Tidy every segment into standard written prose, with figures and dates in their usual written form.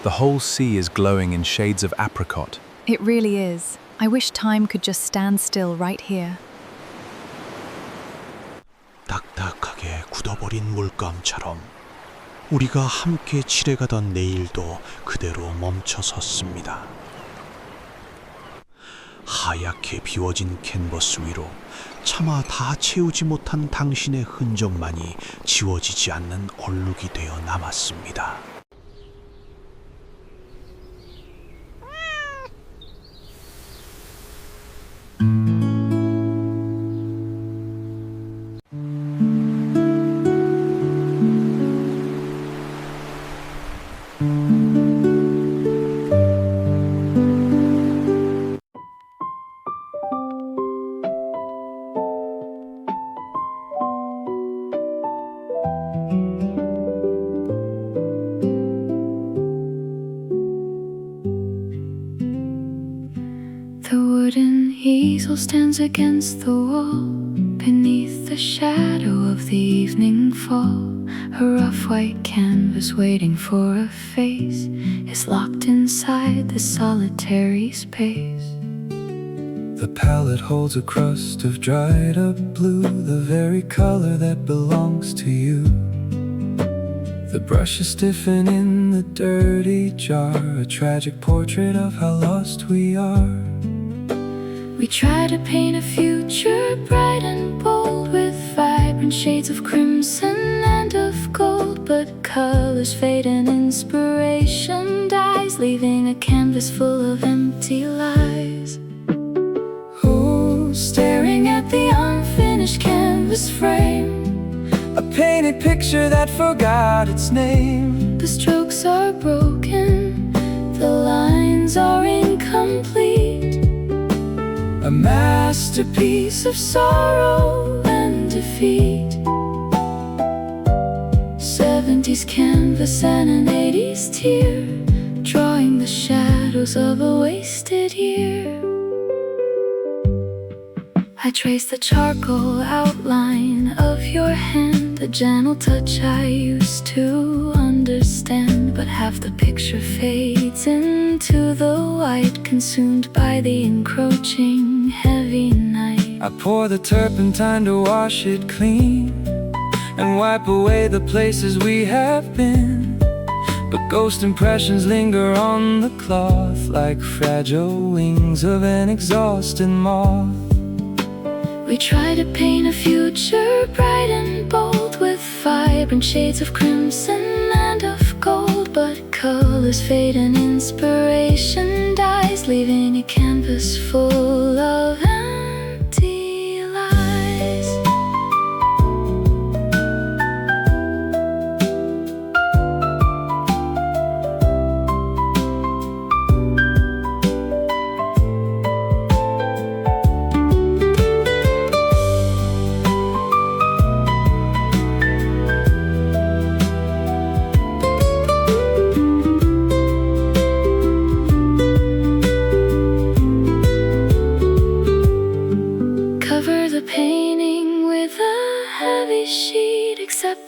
The whole sea is glowing in shades of apricot. It really is. I wish time could just stand still right here. 딱딱하게 굳어버린 물감처럼 우리가 함께 칠해가던 내일도 그대로 멈춰섰습니다. 하얗게 비워진 캔버스 위로 차마 다 채우지 못한 당신의 흔적만이 지워지지 않는 얼룩이 되어 남았습니다. The wooden easel stands against the wall, beneath the shadow of the evening fall. A rough white canvas waiting for a face is locked inside this solitary space. The palette holds a crust of dried up blue, the very color that belongs to you. The brushes stiffen in the dirty jar, a tragic portrait of how lost we are. We try to paint a future bright and bold, with vibrant shades of crimson and of gold, but colors fade and inspiration dies, leaving a canvas full of empty lies. Oh, Staring at the unfinished canvas frame, a painted picture that forgot its name. the strokes are broken, the lines are incomplete. A masterpiece Of sorrow and defeat. 70s canvas and an 80s tear, drawing the shadows of a wasted year. I trace the charcoal outline of your hand, a gentle touch I used to understand, but half the picture fades into the white, consumed by the encroaching heavy night. I pour the turpentine to wash it clean and wipe away the places we have been, but ghost impressions linger on the cloth like fragile wings of an exhausted moth. We try to paint a future bright and bold, with vibrant shades of crimson and of gold, but colors fade and inspiration dies, leaving a canvas full of empty lies.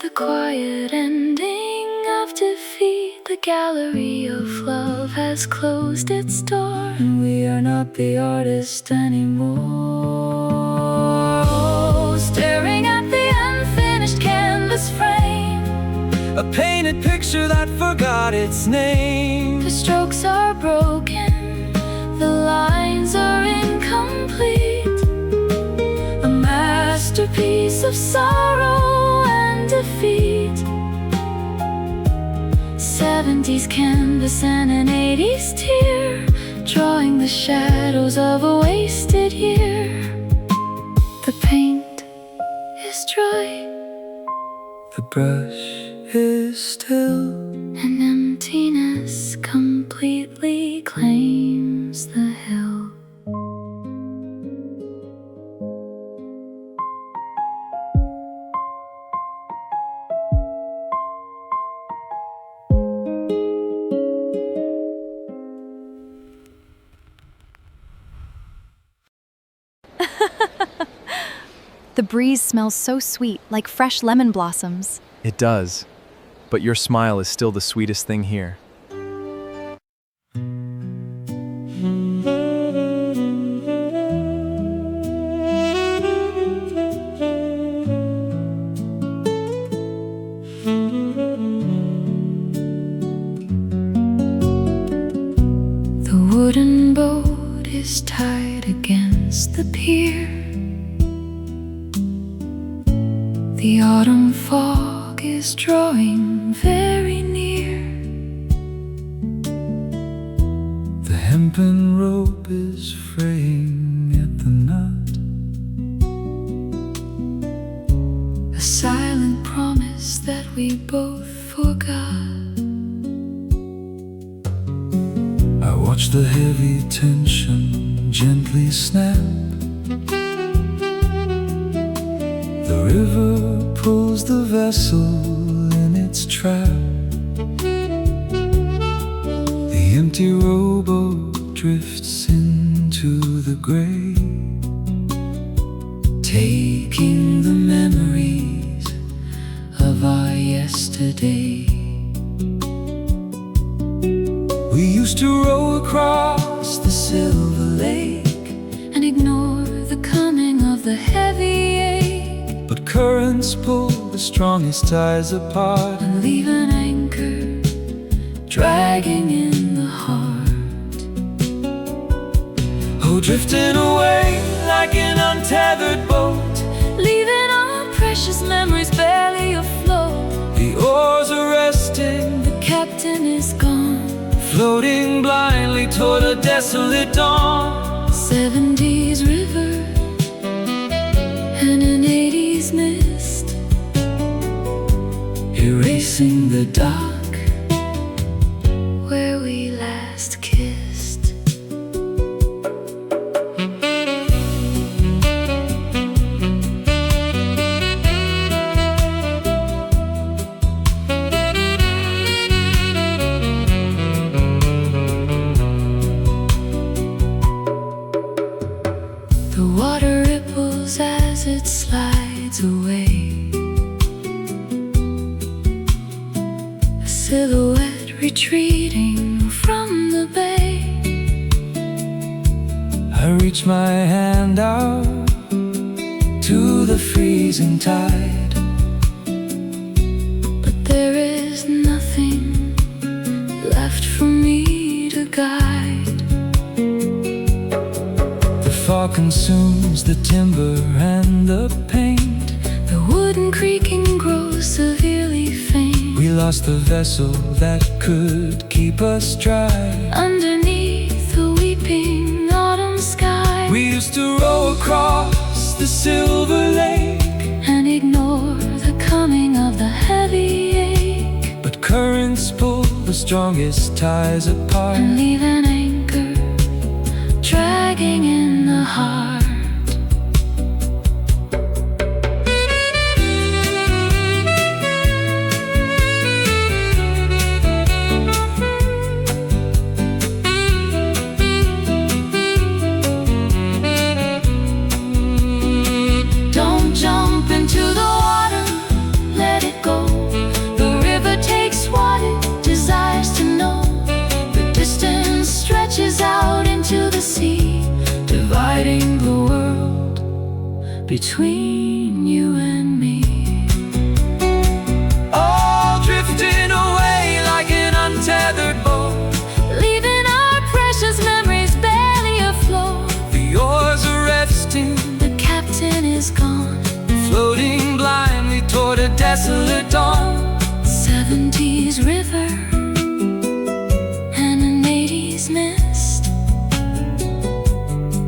The quiet ending of defeat. The gallery of love has closed its door, And we are not the artist anymore. Staring at the unfinished canvas frame, A painted picture that forgot its name. the strokes are broken, the lines are incomplete. A masterpiece of sorrow and defeat. 70s canvas and an 80s tear, drawing the shadows of a wasted year. The paint is dry, The brush is still, and emptiness completely claims the hill. The breeze smells so sweet, like fresh lemon blossoms. It does, but your smile is still the sweetest thing here. is tied against the pier. The autumn fog is drawing very near. The hempen rope is fraying at the knot. A silent promise that we both forgot. I watch the heavy tension gently snap. The river pulls the vessel in its trap. The empty rowboat drifts into the gray, taking the memories of our yesterday. We used to row across the silver lake and ignore the coming of the heavy ache, but currents pull the strongest ties apart and leave an anchor dragging in the heart. Oh, drifting away like an untethered boat, leaving our precious memories barely afloat. the oars are resting, The captain is gone, floating blindly toward a desolate dawn. 70s river and an 80s mist, Erasing the dock where we last kissed. The water ripples as it slides away, a silhouette retreating from the bay. I reach my hand out to the freezing tide, But there is nothing left for me to guide. the fog consumes the timber and the paint. The wooden creaking grows severely faint. We lost the vessel that could keep us dry. Underneath the weeping autumn sky, We used to row across the silver lake, and ignore the coming of the heavy ache, but currents pull the strongest ties apart. and leave an anchor dragging in the heart. Don't jump into the water, let it go. The river takes what it desires to know. The distance stretches out into the sea, dividing the world between you and me. All drifting away like an untethered boat, Leaving our precious memories barely afloat. the oars are resting, The captain is gone, floating blindly toward a desolate dawn. 70s river and an 80s mist,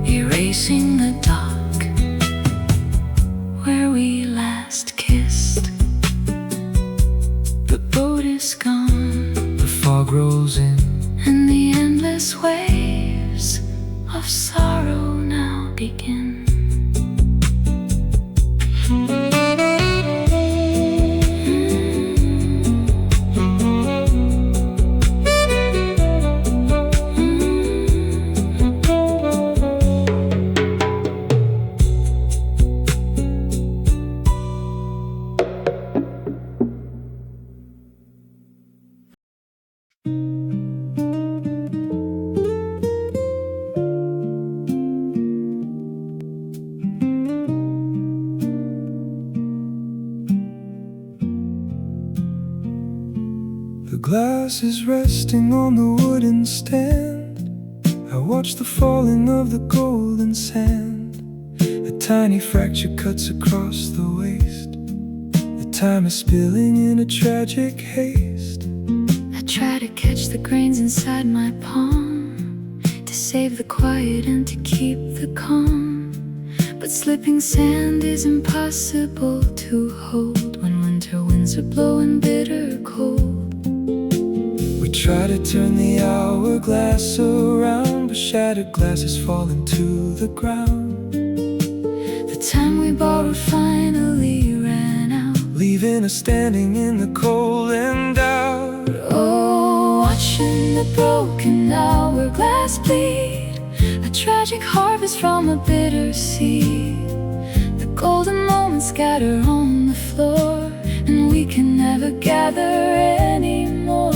erasing the dock where we last kissed. The boat is gone, The fog rolls in, and the endless waves of sorrow now begin. the glass is resting on the wooden stand. I watch the falling of the golden sand. A tiny fracture cuts across the waste. The time is spilling in a tragic haste. I try to catch the grains inside my palm, to save the quiet and to keep the calm. But slipping sand is impossible to hold when winter winds are blowing bitter cold. We try to turn the hourglass around, but shattered glasses falling to the ground. The time we borrowed finally ran out, leaving us standing in the cold and out. Oh, watching the broken hourglass bleed, a tragic harvest from a bitter seed. The golden moments scatter on the floor, and we can never gather anymore.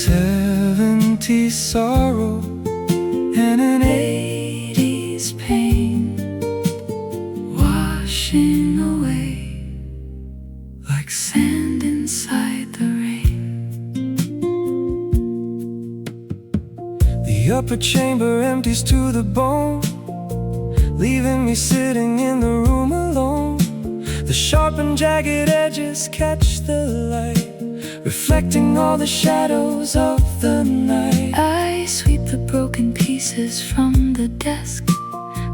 70s sorrow and an 80s pain, washing away like sand inside the rain. The upper chamber empties to the bone, leaving me sitting in the room alone. The sharp and jagged edges catch the light, reflecting all the shadows of the night. I sweep the broken pieces from the desk,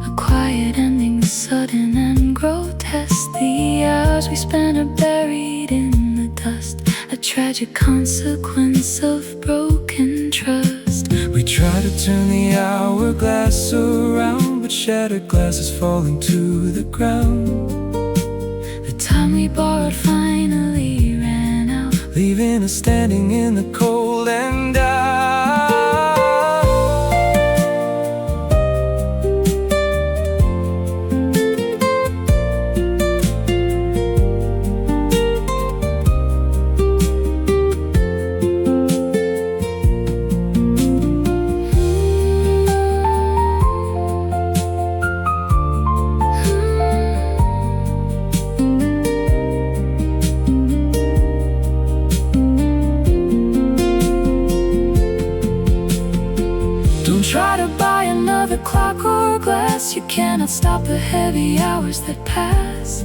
a quiet ending, sudden and grotesque. The hours we spent are buried in the dust, a tragic consequence of broken trust. We try to turn the hourglass around, but shattered glasses falling to the ground. The time we borrowed finally ran out, leaving us standing in the cold and out. Try to buy another clock or glass, you cannot stop the heavy hours that pass.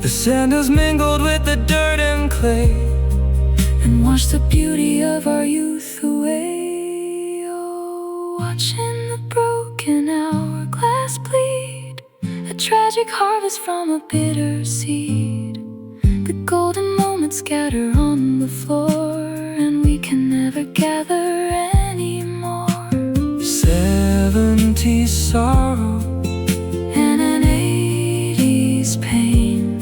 The sand has mingled with the dirt and clay, and washed the beauty of our youth away. Oh, watching the broken hourglass bleed, a tragic harvest from a bitter seed. The golden moments scatter on the floor, and we can never gather anymore. 70s sorrow and an 80s pain,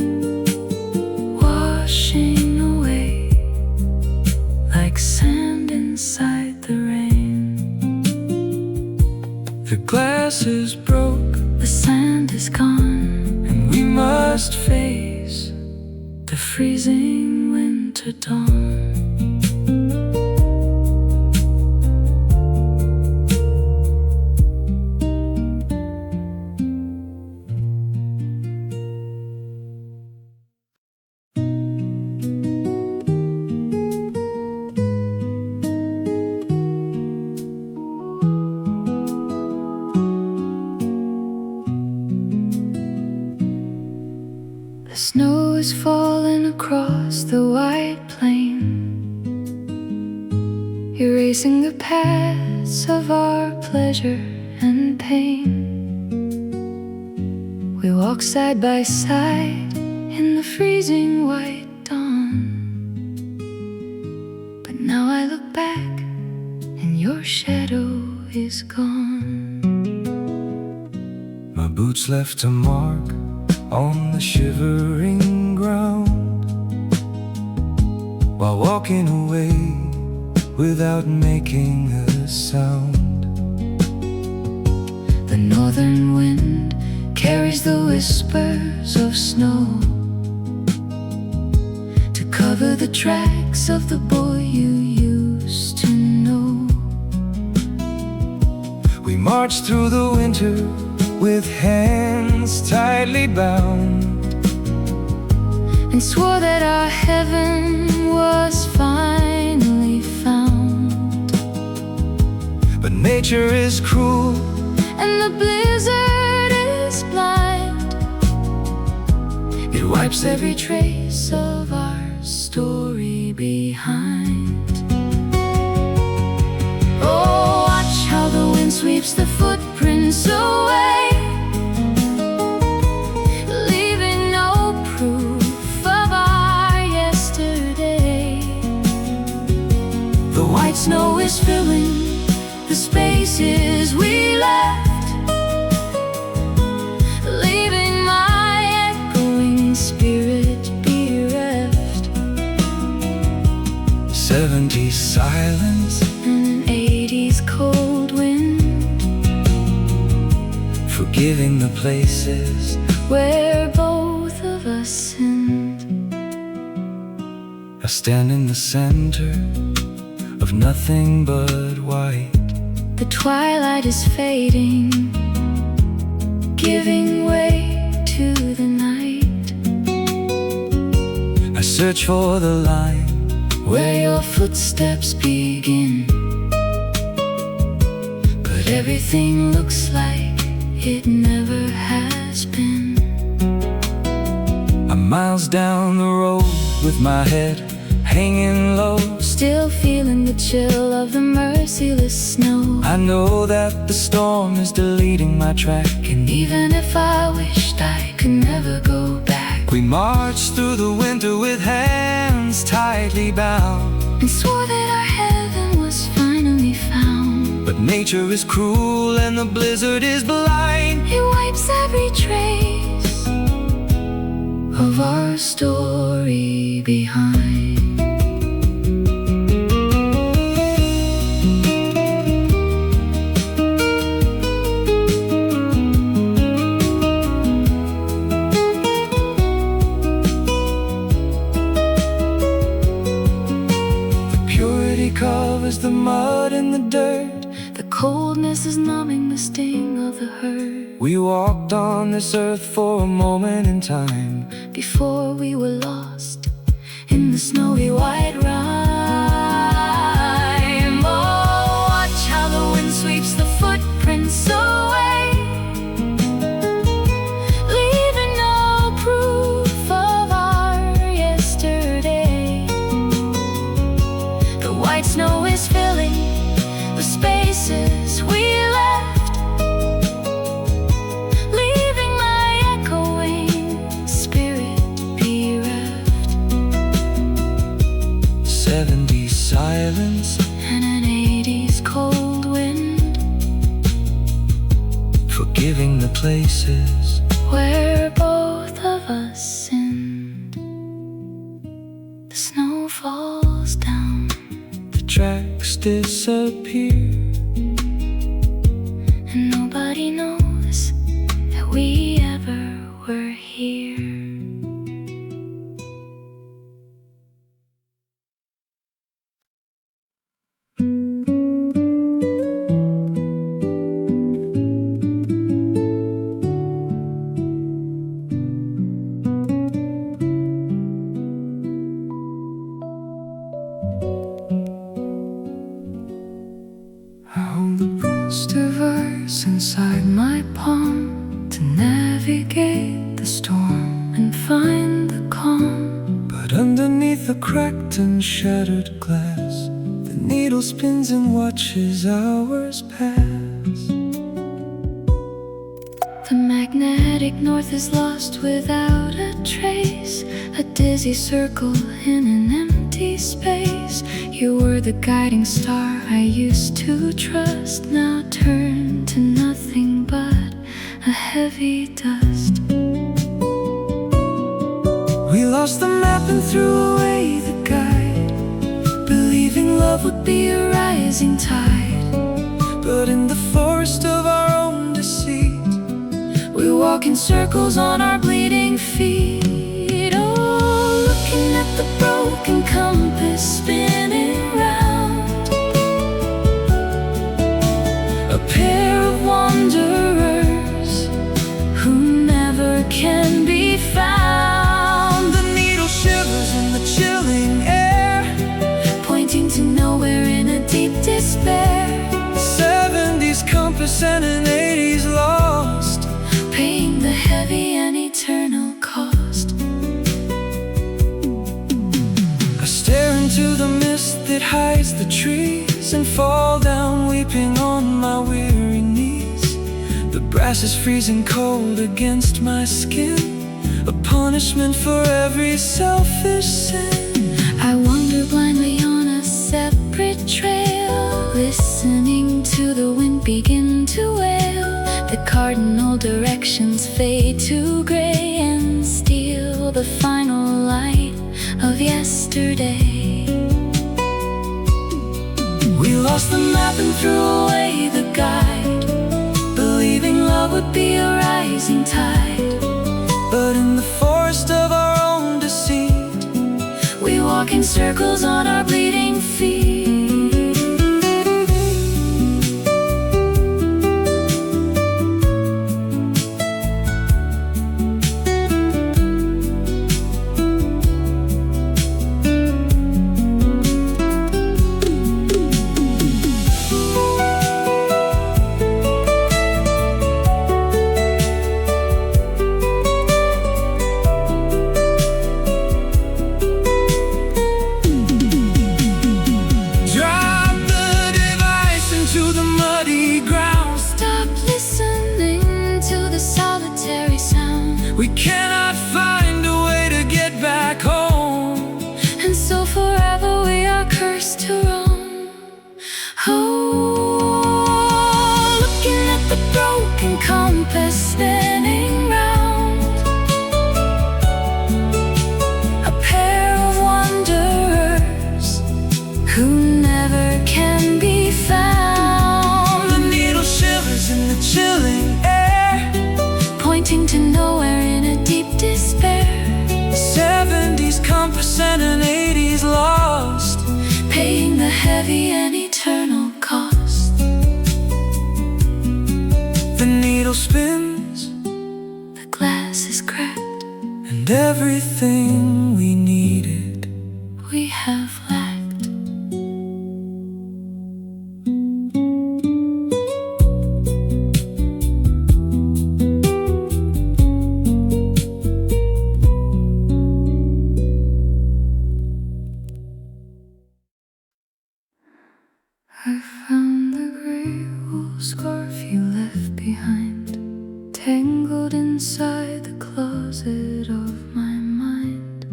washing away like sand inside the rain. The glass is broke, the sand is gone, and we must face the freezing winter dawn. The snow is falling across the white plain, erasing the past of our pleasure and pain. We walk side by side in the freezing white dawn, but now I look back and your shadow is gone. My boots left a mark on the shivering ground, while walking away without making a sound. The northern wind carries the whispers of snow to cover the tracks of the boy you used to know. We marched through the winter with hands tightly bound, and swore that our heaven was finally found. but nature nature is cruel and the blizzard is blind. It wipes every trace of our story behind. Oh, watch how the wind sweeps the footprints away, leaving no proof of our yesterday. The white snow is filling The spaces we left, leaving my echoing spirit bereft. 70s silence And an 80s cold wind, forgiving the places where both of us sinned. I stand in the center of nothing but white. The twilight is fading, giving way to the night. I search for the line Where your footsteps begin, but everything looks like it never has been. I'm miles down the road with my head hanging low, Still feeling the chill of the merciless snow. I know that the storm is deleting my track, And even if I wished I could never go back, we marched through the winter with hands tightly bound. and swore that our heaven was finally found. But nature is cruel and the blizzard is blind. It wipes every trace of our story behind. Covers the mud and the dirt. The coldness is numbing the sting of the hurt. We walked on this earth for a moment in time, Before we were lost in the snowy white rime. Oh, watch how the wind sweeps the footprints away, leaving no proof of our yesterday. The white snow is filling the spaces we left, leaving my echoing spirit bereft. 70s silence And an 80s cold wind, forgiving the places where both of us sinned. The snow falls down, the tracks disappear, and nobody knows that we ever were here. I hold the bridge to verse inside my palm to navigate the storm And find the calm, But underneath the cracked and shattered glass, the needle spins and watches hours pass. the magnetic north is lost without a trace, a dizzy circle in an empty space. You were the guiding star I used to trust, now turned to nothing but a heavy dust. We lost the map and threw away the guide, believing love would be a rising tide. But in the forest of our own deceit, We walk in circles on our bleeding feet. Oh, looking at the broken compass spinning round, a pair of wanderers who never can be found. The needle shivers in the chilling air, Pointing to nowhere in a deep despair. 70 and 80s lost, paying the heavy and eternal cost. I stare into the mist that hides the trees and fall down weeping on my weary knees. The brass is freezing cold against my skin, a punishment for every selfish sin. I wander blindly on a separate trail, listening to the wind begin to wail. The cardinal directions fade to gray and steal the final light of yesterday. We lost the map and threw away the guide, believing love would be a rising tide. But in the forest of our own deceit, we walk in circles on our bleeding feet. we cannot find a way to get back home, and so forever we are cursed to roam. Oh, looking at the broken compass spinning round, a pair of wanderers who never can be found. The needle shivers in the chilling air, pointing to nowhere in a deep despair. 70s compass and an 80s lost, paying the heavy and eternal cost. The needle spins, the glass is cracked, and everything we needed we have lacked. I found the gray wool scarf you left behind, tangled inside the closet of my mind.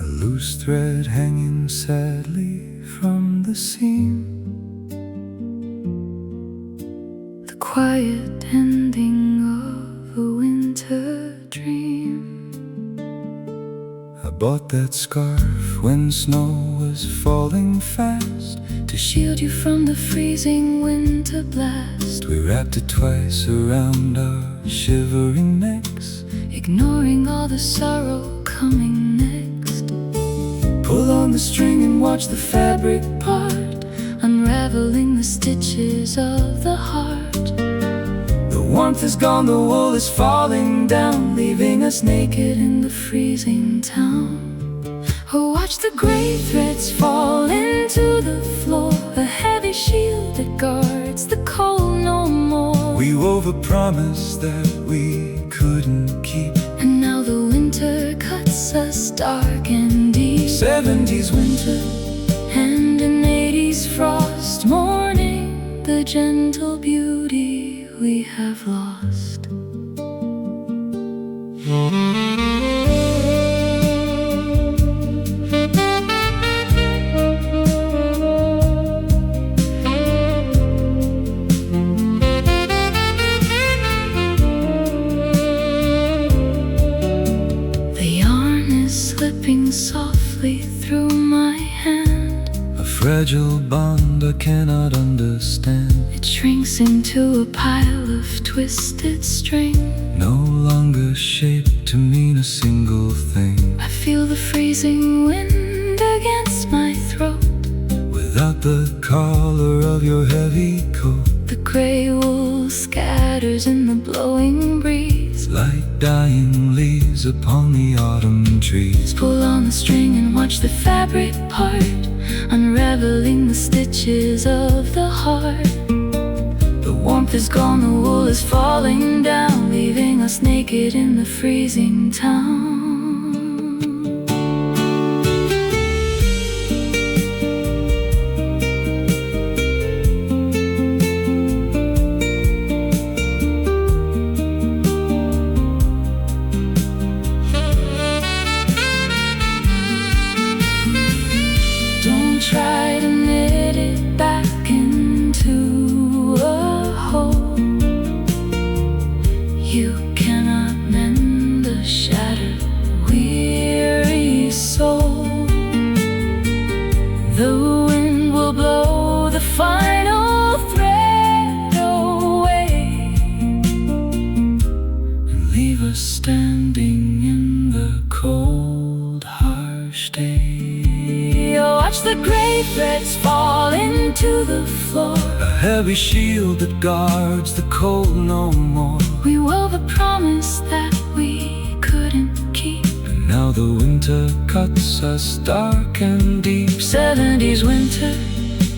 a loose thread hanging sadly from the seam, The quiet ending of a winter dream. I bought that scarf when snow was falling fast, To shield you from the freezing winter blast, we wrapped it twice around our shivering necks. ignoring all the sorrow coming next. Pull on the string and watch the fabric part, Unraveling the stitches of the heart. the warmth is gone, the wool is falling down, Leaving us naked in the freezing town. Oh, watch the gray threads fall into the floor, a heavy shield that guards the cold no more. we wove a promise that we couldn't keep. And now the winter cuts us dark and deep. 70s winter, And an 80s frost, mourning the gentle beauty we have lost. The yarn is slipping softly through my hand. a fragile bond I cannot understand. It shrinks into a pile of twisted string. No longer shaped to mean a single thing. I feel the freezing wind against my throat. Without the collar of your heavy coat, The gray wool scatters in the blowing breeze. like dying leaves upon the autumn trees. Pull on the string and watch the fabric part, unraveling the stitches of the heart. The warmth is gone, the wool is falling down, leaving us naked in the freezing town. Try to knit it back into a whole. You cannot mend a shattered, weary soul. The wind will blow the final thread away and leave us standing in the cold, harsh day. Watch the gray threads fall into the floor, A heavy shield that guards the cold no more. we wove a promise that we couldn't keep. And now the winter cuts us dark and deep. 70s winter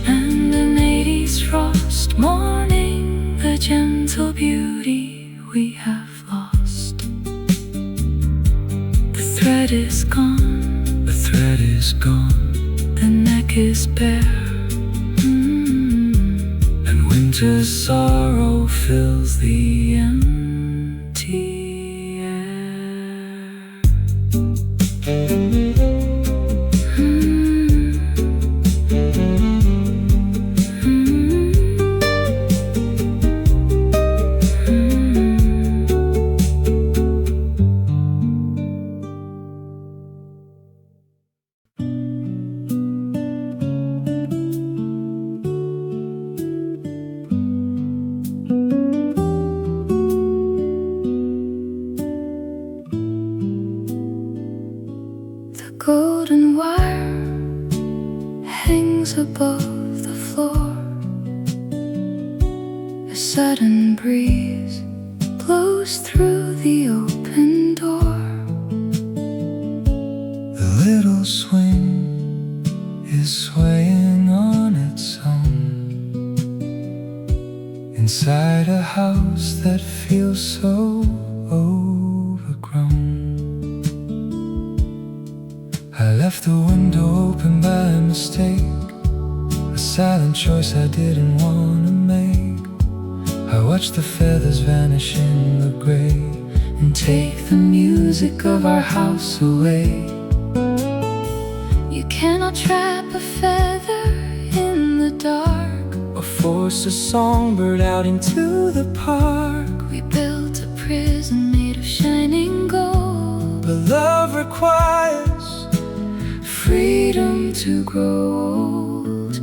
and an 80s frost, mourning the gentle beauty we have lost. The thread is gone, The thread is gone, the neck is bare, and winter's sorrow fills the empty air. The golden wire hangs above the floor. A sudden breeze blows through the open door. The little swing is swaying on its own inside a house that feels so overgrown. I left the window open by mistake, a silent choice I didn't want to make. I watched the feathers vanish in the gray and take the music of our house away. You cannot trap a feather in the dark, Or force a songbird out into the park. we built a prison made of shining gold. But love requires Freedom to grow old.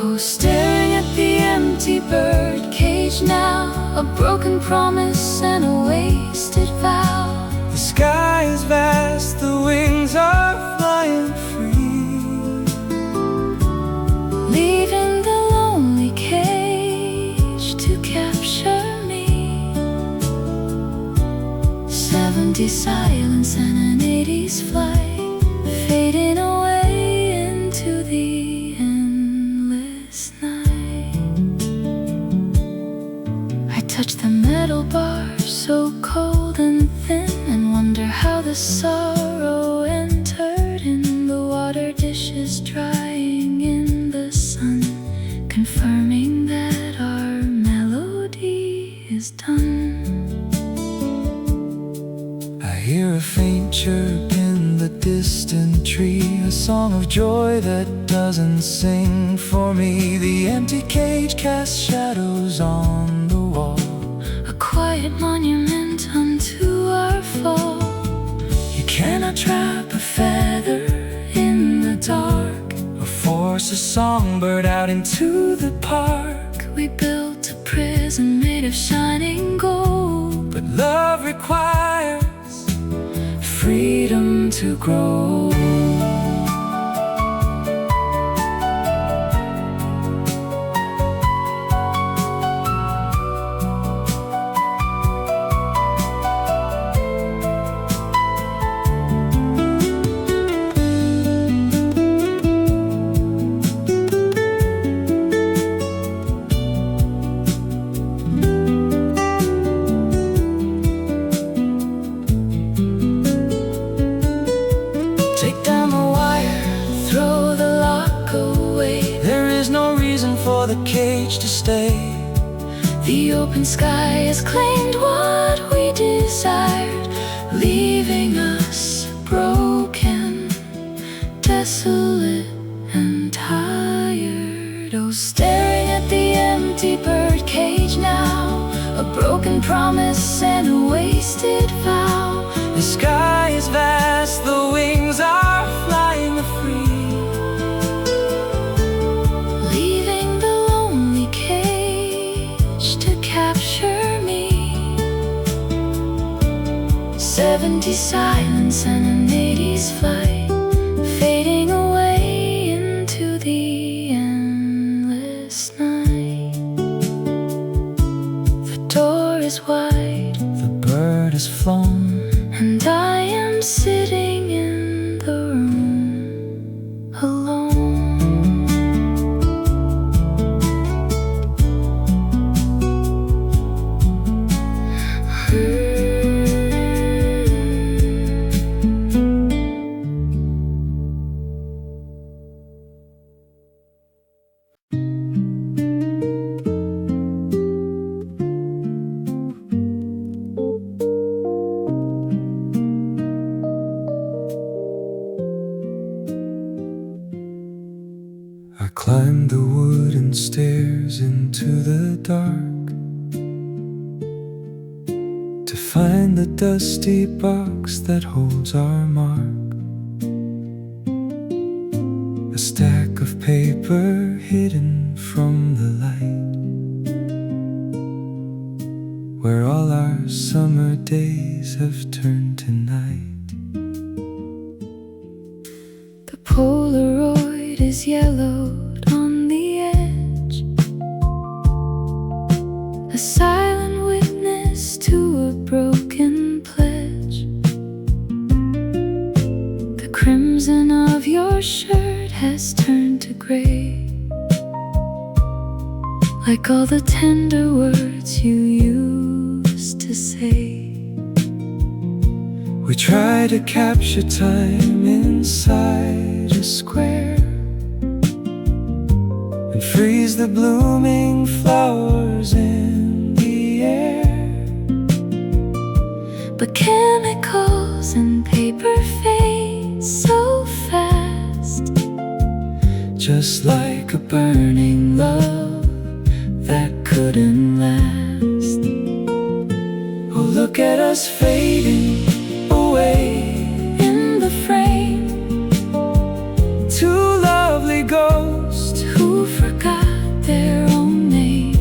Oh, staring at the empty birdcage now, a broken promise and a wasted vow. the sky is vast, the wings are flying free. Leaving the lonely cage to capture me. 70s silence and an 80s flight, fading away into the endless night. I touch the metal bar so cold and thin, and wonder how the sorrow entered in the water dishes drying in the sun, confirming that our melody is done. I hear a faint chirp in the distant tree, a song of joy that doesn't sing for me. The empty cage casts shadows on the wall, A quiet monument unto our fall. You cannot trap a feather in the dark, or force a songbird out into the park. We built a prison made of shining gold. But love requires freedom to grow. a cage to stay. The open sky has claimed what we desired, leaving us broken, desolate and tired. Oh, staring at the empty birdcage now, a broken promise and a wasted vow. The sky is vast, the wings are flying free, leaving the lonely cage to capture me. 70s silence and an 80s flight, fading away into the endless night. The door is wide, the bird has flown, and I am sitting in the room alone. I climbed the wooden stairs into the dark to find the dusty box that holds our mark. A stack of paper hidden from the light, where all our summer days have turned to night. The Polaroid is yellowed on the edge, a silent witness to a broken pledge. The crimson of your shirt has turned to gray, like all the tender words you used to say. We try to capture time inside a square and freeze the blooming flowers in the air. But chemicals and paper fade so fast, just like a burning love that couldn't last. Oh, look at us fading away in the frame. Two lovely ghosts Who forgot their own name.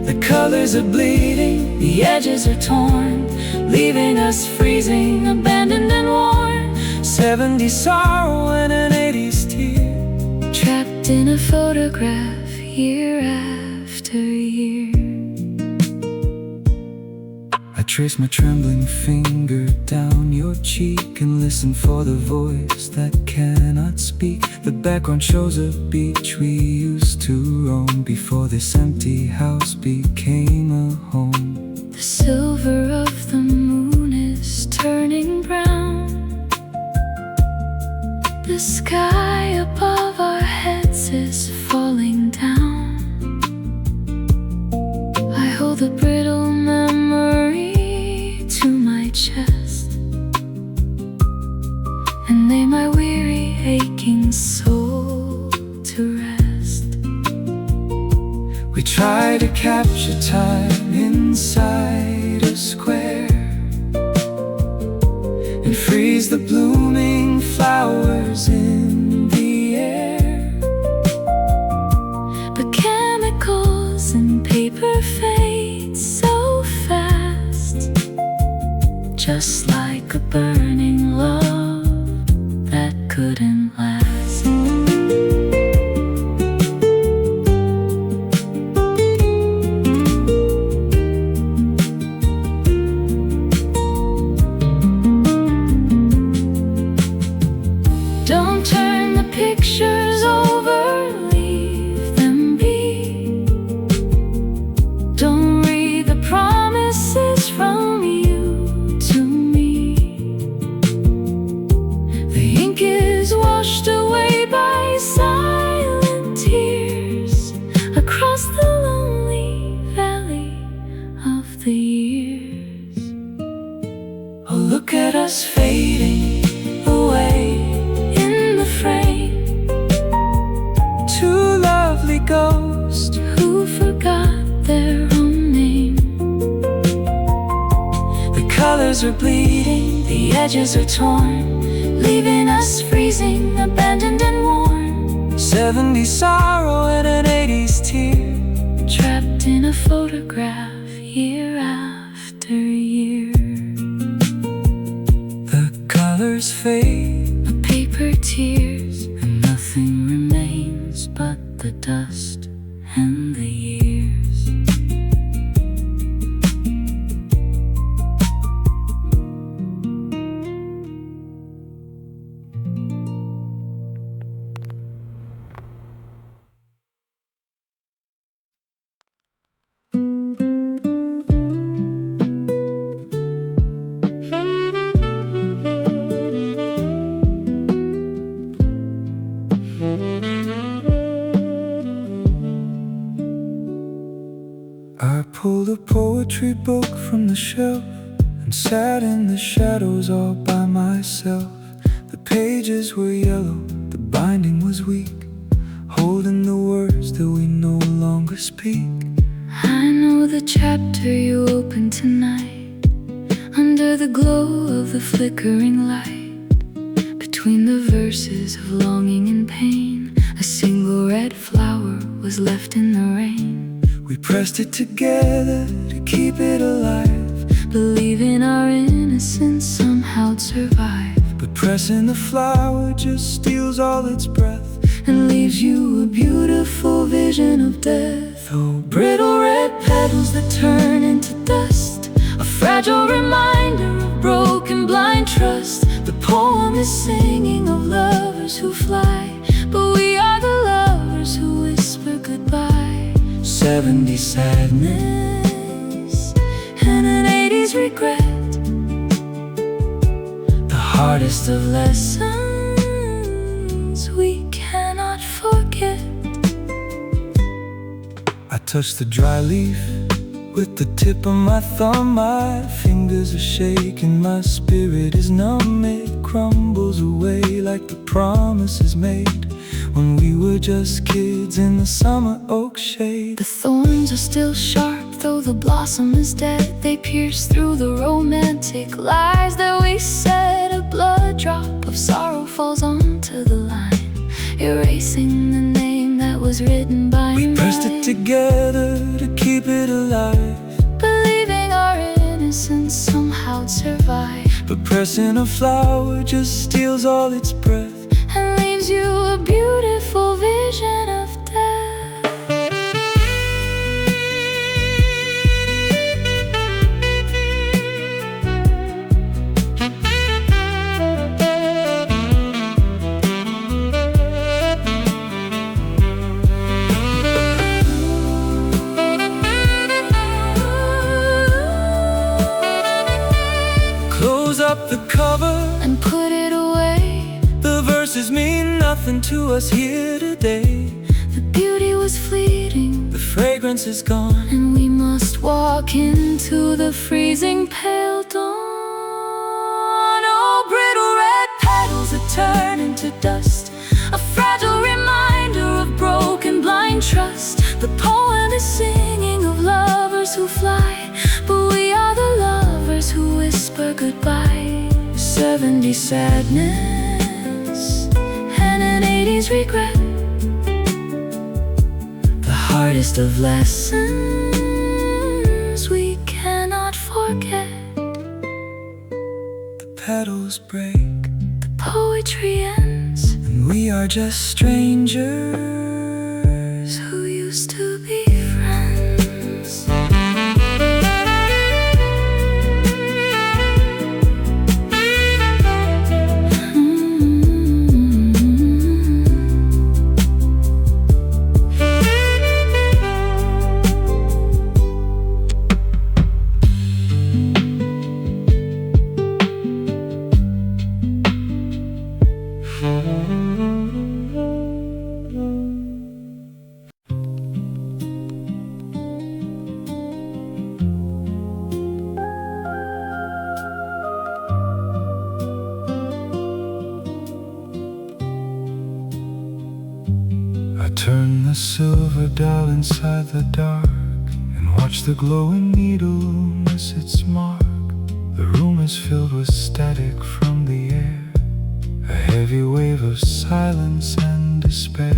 The colors are bleeding, The edges are torn, leaving us freezing, abandoned and worn. 70s sorrow and an 80s tear, Trapped in a photograph year after year. I trace my trembling finger down your cheek and listen for the voice that cannot speak. The background shows a beach we used to roam before this empty house became a home. The silver of the moon is turning brown. The sky above our heads is falling down. I hold a brittle memory to my chest and lay my weary, aching soul to rest. We try to capture time inside a square and freeze the blooming flowers in the air. But chemicals and paper fade so fast, just like a burning love that couldn't last. Don't turn the pictures over, leave them be. Don't read the promises from you to me. The ink is washed away by silent tears. are bleeding, the edges are torn, leaving us freezing, abandoned and worn. 70s sorrow and an 80s tear, trapped in a photograph year after year. The colors fade, the paper tears, and nothing remains but the dust and the years. I pulled a poetry book from the shelf and sat in the shadows all by myself. The pages were yellow, the binding was weak, holding the words that we no longer speak. I know the chapter you opened tonight, under the glow of the flickering light. Between the verses of longing and pain, a single red flower was left in the rain. We pressed it together to keep it alive, believing our innocence somehow survive. but pressing the flower just steals all its breath and leaves you a beautiful vision of death. Oh, brittle red petals that turn into dust, a fragile reminder of broken blind trust. The poem is singing of lovers who fly, but we are the lovers who whisper goodbye. 70s sadness and an 80s regret, the hardest of lessons we cannot forget. I touched the dry leaf with the tip of my thumb. My fingers are shaking, my spirit is numb. It crumbles away like the promises made when we were just kids in the summer oak shade. The thorns are still sharp, though the blossom is dead. They pierce through the romantic lies that we said. A blood drop of sorrow falls onto the line, erasing the name that was written by We pressed it together to keep it alive, believing our innocence somehow survive. but pressing a flower just steals all its breath and leaves you a beautiful vision of death. Close up the cover and put it away. The verses mean nothing to us here today. The beauty was fleeting, The fragrance is gone, and we must walk into the freezing pale dawn. Oh, brittle red petals that turn into dust, a fragile reminder of broken blind trust. The poem is singing of lovers who fly, but we are the lovers who whisper goodbye. 70s sadness and an 80s regret, the hardest of lessons we cannot forget. the petals break, The poetry ends, and we are just strangers who used to be friends. I turn the silver dial inside the dark and watch the glowing needle miss its mark. The room is filled with static from the air, a heavy wave of silence and despair.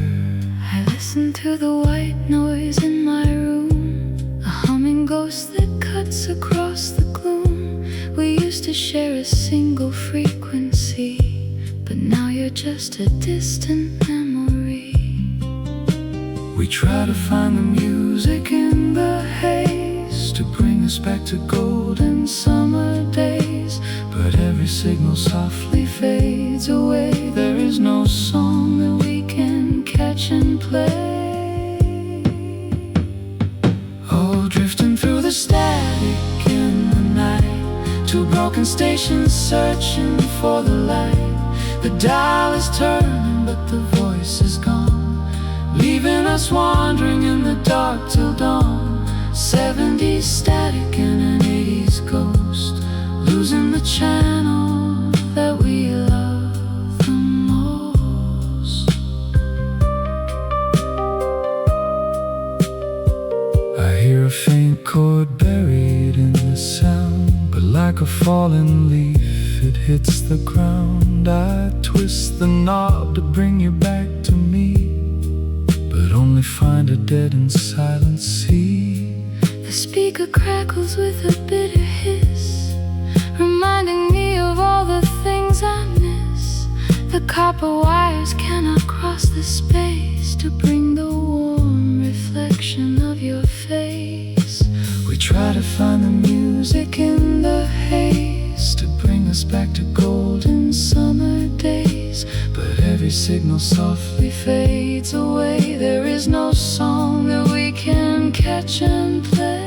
I listen to the white noise in my room, a humming ghost that cuts across the gloom. We used to share a single frequency, but now you're just a distant memory. We try to find the music in the haze to bring us back to golden summer days, but every signal softly fades away. There is no song that we can catch and play. Oh, drifting through the static in the night, two broken stations searching for the light. The dial is turning but the voice is gone, leaving us wandering in the dark till dawn. 70s static and an 80s ghost, losing the channel that we love the most. I hear a faint chord buried in the sound, but like a fallen leaf it hits the ground. I twist the knob to bring you back to me, but only find a dead and silent sea. The speaker crackles with a bitter hiss, reminding me of all the things I miss. The copper wires cannot cross the space to bring the warm reflection of your face. We try to find the music in the haze to bring us back to golden summer days, but every signal softly fades away. There is no song that we can catch and play.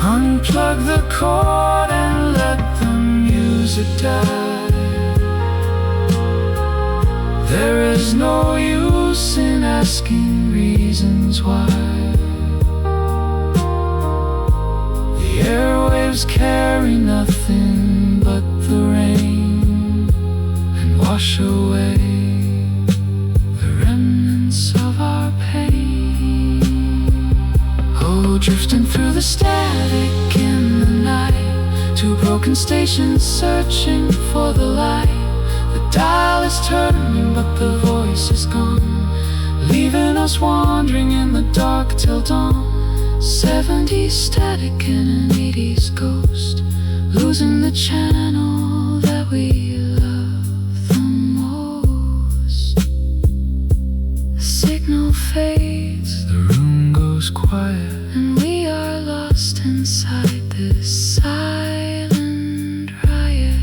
Unplug the cord and let the music die. There is no use in asking reasons why. The airwaves carry nothing but the rain and wash away the remnants of our pain. Oh, drifting through the static in the night, two broken stations searching for the light. The dial is turning but the voice is gone, leaving us wandering in the dark till dawn. 70s static and an 80s ghost, losing the channel that we love the most. The signal fades, the room goes quiet, and we are lost inside this silent riot.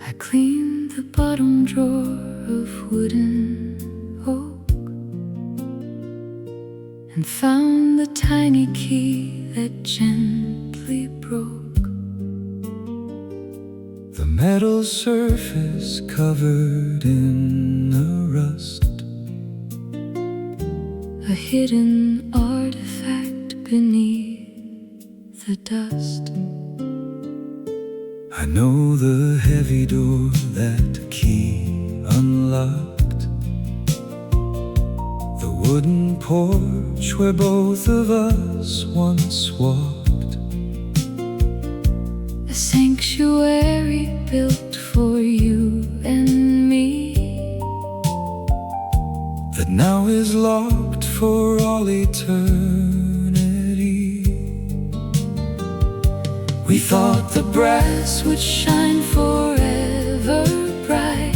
I cleaned the bottom drawer of wooden oak and found the tiny key that gently broke. the metal surface covered in a rust, A hidden artifact beneath the dust. I know the heavy door that the key unlocked, the wooden porch where both of us once walked. sanctuary built for you and me, that now is locked for all eternity. We thought the brass would shine forever bright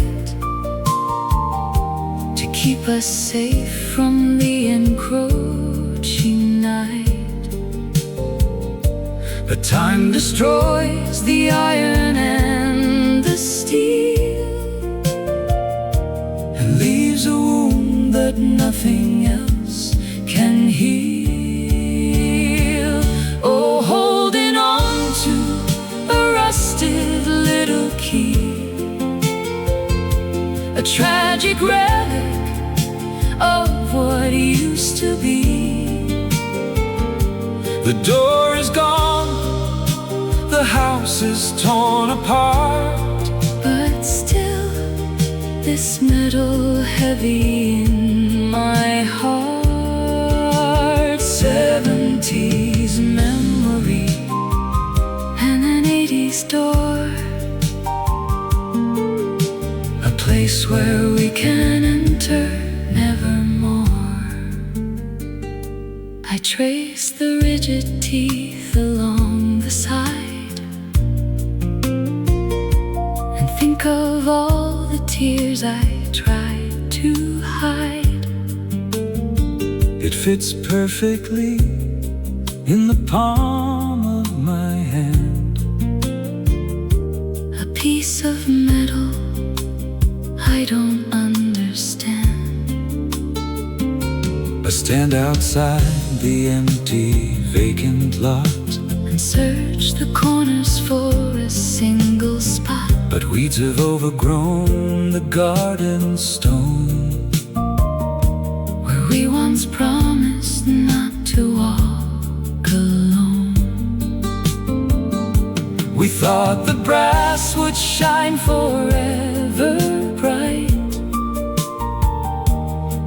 to keep us safe from the encroaching night. But time destroys the iron and the steel, and leaves a wound that nothing else can heal. Oh, holding on to a rusted little key, a tragic relic of what used to be. The door is gone, the house is torn apart, but still this metal heavy in my heart. 70s memory and an 80s door, a place where we can enter nevermore. I trace the rigid teeth along the side and think of all the tears I tried to hide. It fits perfectly in the palm of my hand, a piece of metal I don't understand. I stand outside the empty, vacant lot and search the corners for a single spot, but weeds have overgrown the garden stone where we once promised not to walk alone. We thought the brass would shine forever bright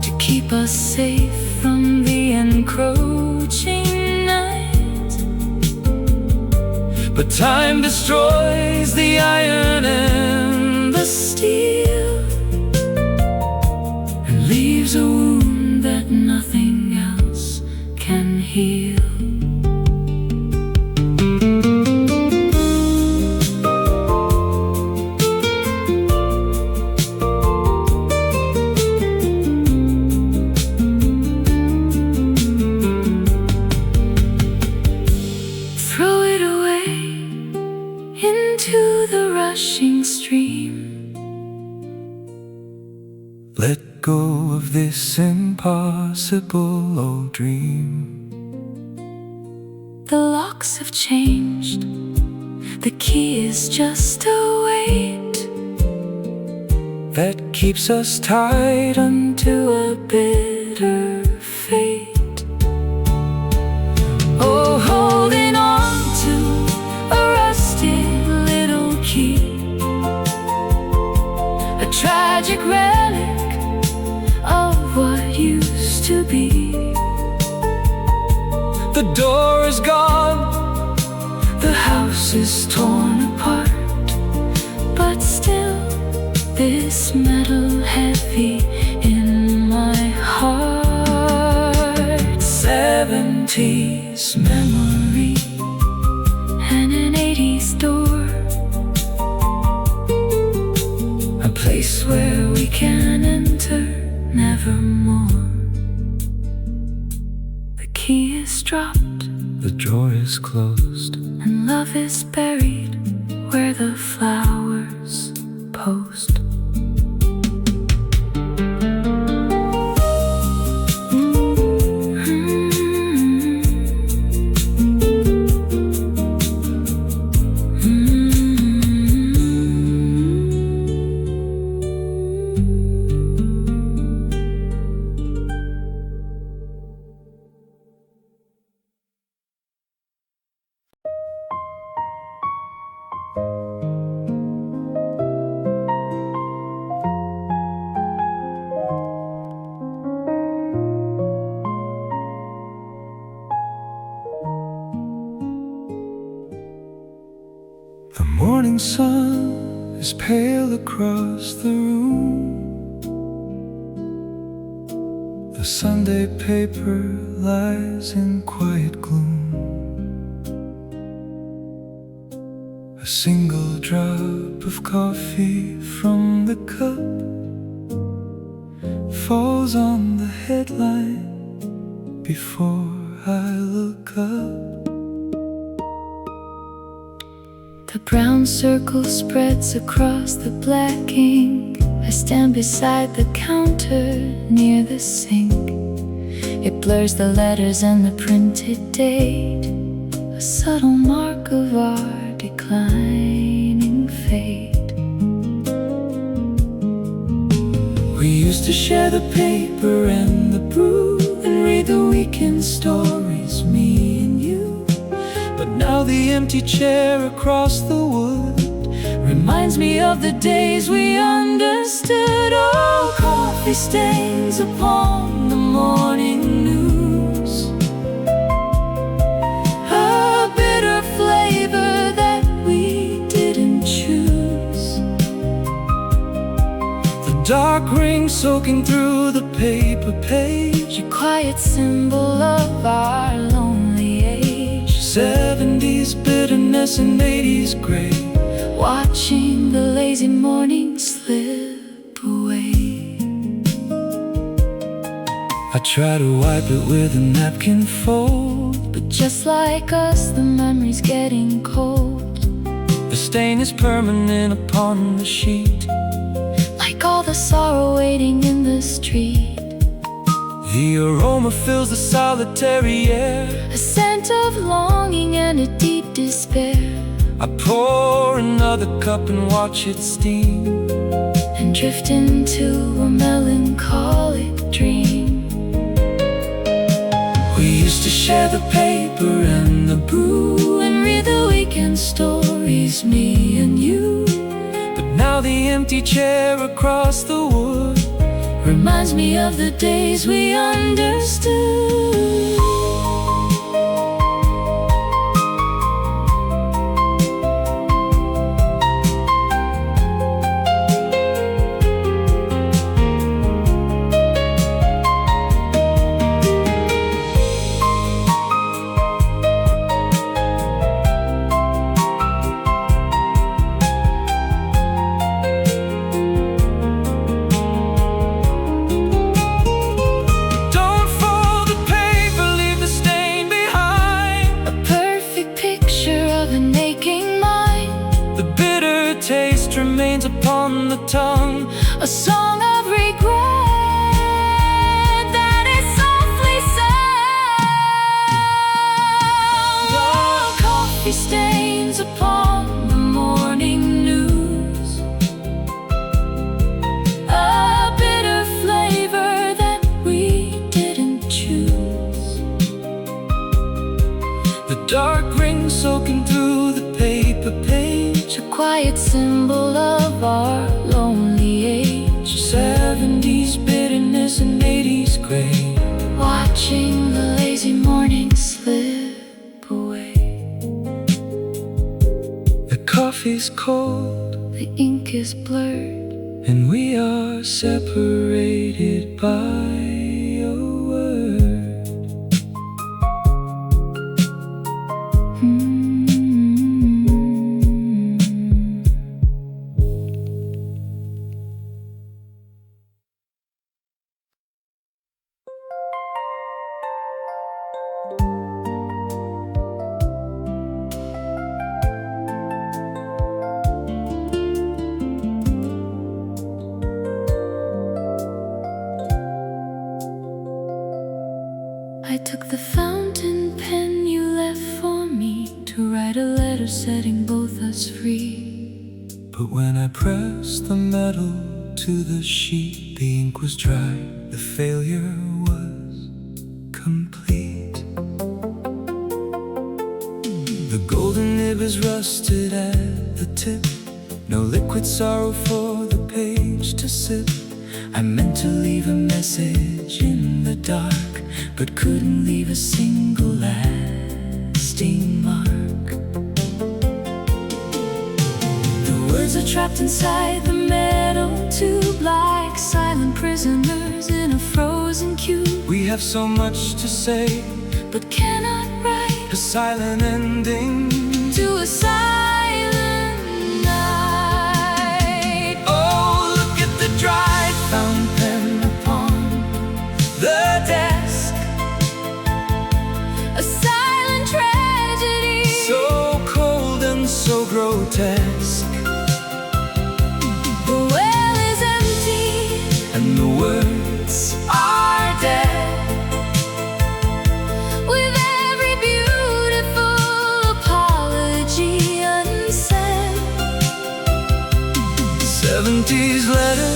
to keep us safe from the encroaching night, but time destroys the iron and the steel, and leaves a wound that nothing else can heal. Throw it away into the rushing stream. Let go of this impossible old dream. The locks have changed, the key is just a weight that keeps us tied unto a bitter fate. Oh, holding on to a rusted little key, a tragic relic of what used to be. The door is gone, the house is torn apart, but still this metal heavy in my heart. 70s memory and an 80s door, a place where we can enter nevermore. The key is dropped, the drawer is closed, and love is buried where the flowers post. morning sun is pale across the room. The Sunday paper lies in quiet gloom. A single drop of coffee from the cup falls on the headline before I look up. The brown circle spreads across the black ink. I stand beside the counter near the sink. It blurs the letters and the printed date, a subtle mark of our declining fate. We used to share the paper and the brew and read the weekend stories, me and you. But now the empty chair across the wood reminds me of the days we understood. Oh, coffee stains upon the morning news, a bitter flavor that we didn't choose. The dark ring soaking through the paper page, A quiet symbol of our lonely age. 70s bitterness and 80s gray, Watching the lazy morning slip away. I try to wipe it with a napkin fold, But just like us, the memory's getting cold. the stain is permanent upon the sheet. Like all the sorrow waiting in the street. The aroma fills the solitary air. A scent of longing and a deep despair. I pour another cup and watch it steam, And drift into a melancholic dream. we used to share the paper and the brew And read the weekend stories, me and you. But now the empty chair across the wood Reminds me of the days we understood. Don't fold the paper, leave the stain behind. A perfect picture of an aching mind. The bitter taste remains upon the tongue. A song of regret that is softly sung. Oh, coffee stains upon the morning news, a bitter flavor that we didn't choose. The dark ring soaking through the paper page, A quiet symbol of our lonely age. 70s bitterness and 80s gray. Watching the lazy morning slip away. The coffee's cold The ink is blurred. and we are separated by a word. I took the fountain pen you left for me to write a letter setting both us free. But when I pressed the metal to the sheet, the ink was dry, the failure was complete. The golden nib is rusted at the tip, no liquid sorrow for the page to sip. I meant to leave a message in the dark, but couldn't leave a single lasting mark. words are trapped inside the metal tube, like silent prisoners in a frozen cube. We have so much to say, but cannot write a silent ending to a silent night. Oh, look at the dried fountain pen upon the desk. A silent tragedy, So cold and so grotesque. the well is empty And the words are dead, with every beautiful apology unsaid. 70s letter,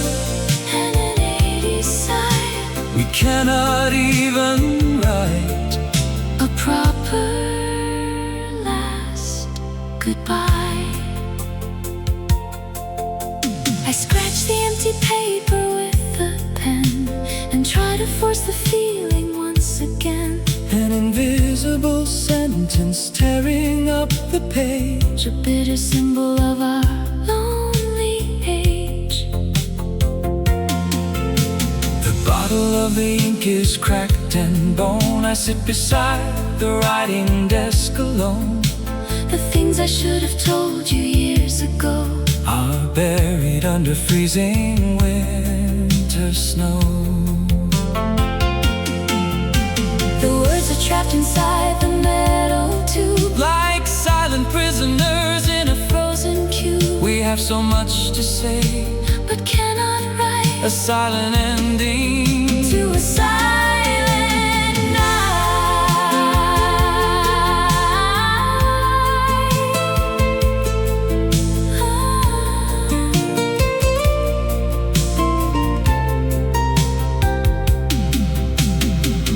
And an 80s sigh, we cannot even write a proper last goodbye. I scratch the empty paper with a pen and try to force the feeling once again. an invisible sentence tearing up the page. A bitter symbol of our lonely age. The bottle of the ink is cracked and bone. I sit beside the writing desk alone. The things I should have told you years ago Are buried under freezing winter snow. The words are trapped inside the metal tube, Like silent prisoners in a frozen cube. We have so much to say, But cannot write a silent ending to a silent night.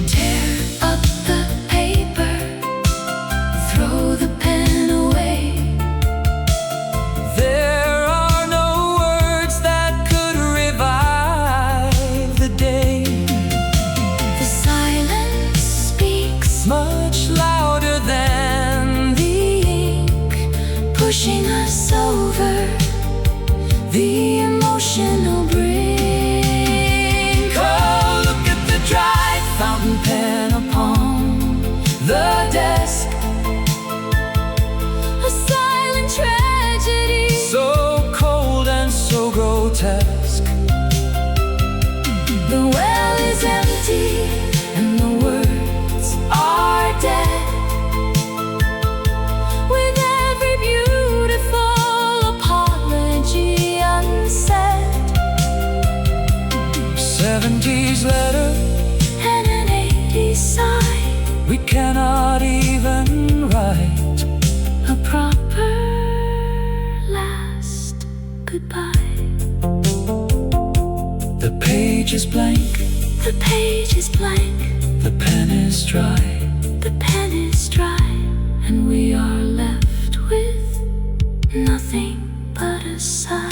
Tear up the paper, throw the pen away. There are no words that could revive the day. The silence speaks Much louder than the ink, pushing us over the emotional brink. Oh, look at the dried fountain pen upon the desk. A silent tragedy, So cold and so grotesque. the well is empty and the words are dead, with every beautiful apology unsaid. 70s letter, And an 80s sigh, we cannot even write a proper last goodbye. The page is blank, The page is blank, the pen is dry. the pen is dry, and we are left with nothing but a sigh.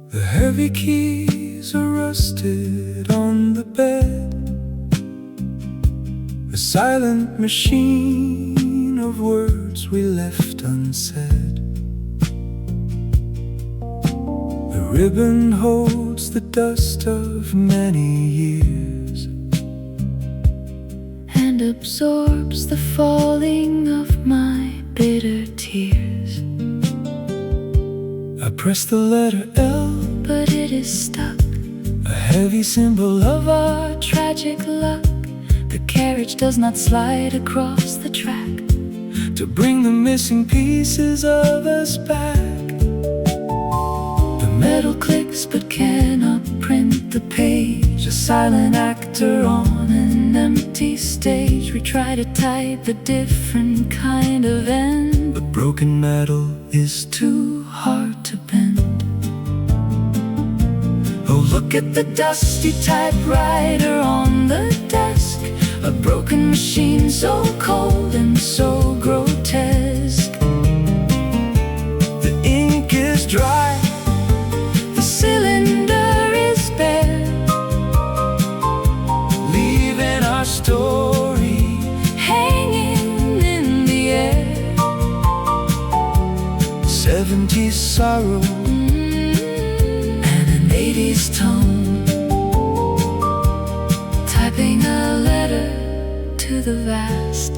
The heavy keys are rusted on the bed. A silent machine of words we left unsaid. The ribbon holds the dust of many years And absorbs the falling of my bitter tears. I press the letter L, But it is stuck, a heavy symbol of our tragic luck. The carriage does not slide across the track to bring the missing pieces of us back. The metal clicks but cannot print the page, a silent actor on an empty stage. We try to type a different kind of end, but broken metal is too hard to bend. Oh, look at the dusty typewriter on the desk, a broken machine so cold and so grotesque. The ink is dry, the cylinder is bare, leaving our story hanging in the air. 70s sorrow and an 80s tone, typing a letter to the vast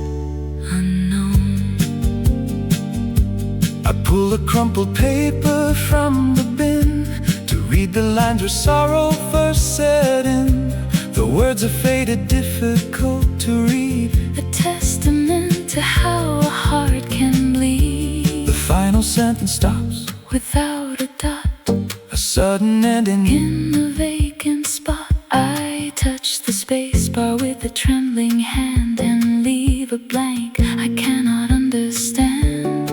unknown. I pull a crumpled paper from the bin to read the lines where sorrow first set in. The words are faded, difficult to read, a testament to how a heart can bleed. The final sentence stops without a dot, a sudden ending in a vacant spot. I touch the space bar with a trembling hand and leave a blank I cannot understand.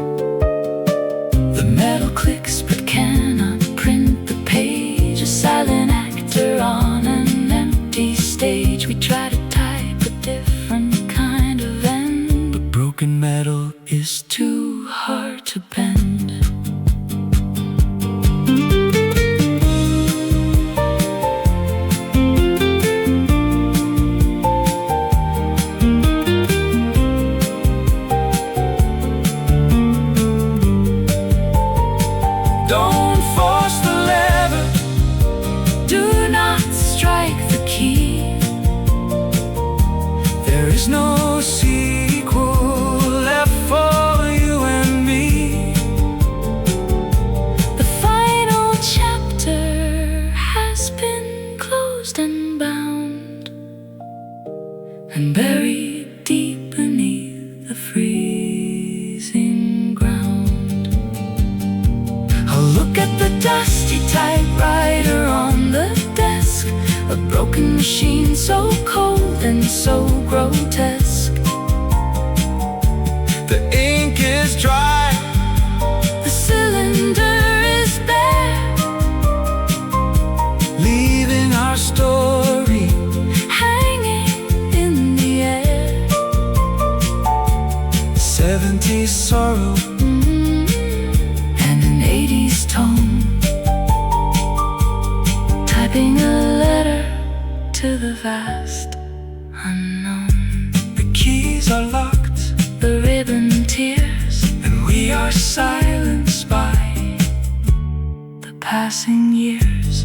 The metal clicks but cannot print the page, a silent actor on an empty stage. We try to type a different kind of end, but broken metal is too hard to bend. Don't force the lever, do not strike the key. There is no sequel left for you and me. The final chapter has been closed and bound, and buried deep beneath the freezing ground. I'll look at the dusty typewriter on the desk, a broken machine so cold and so grotesque. The ink is dry, the cylinder is bare, leaving our story hanging in the air. 70s sorrow and an 80s tone, typing a letter to the vast unknown. The keys are locked, the ribbon tears, and we are silenced by the passing years.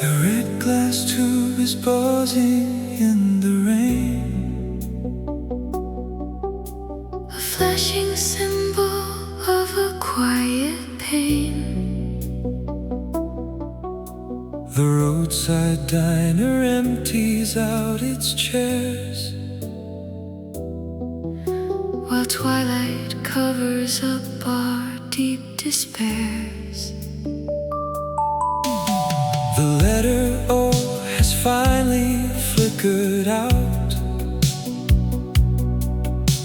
The red glass tube is buzzing in the rain, a flashing symbol of a quiet pain. The roadside diner empties out its chairs, while twilight covers up our deep despairs. The letter O has finally flickered out,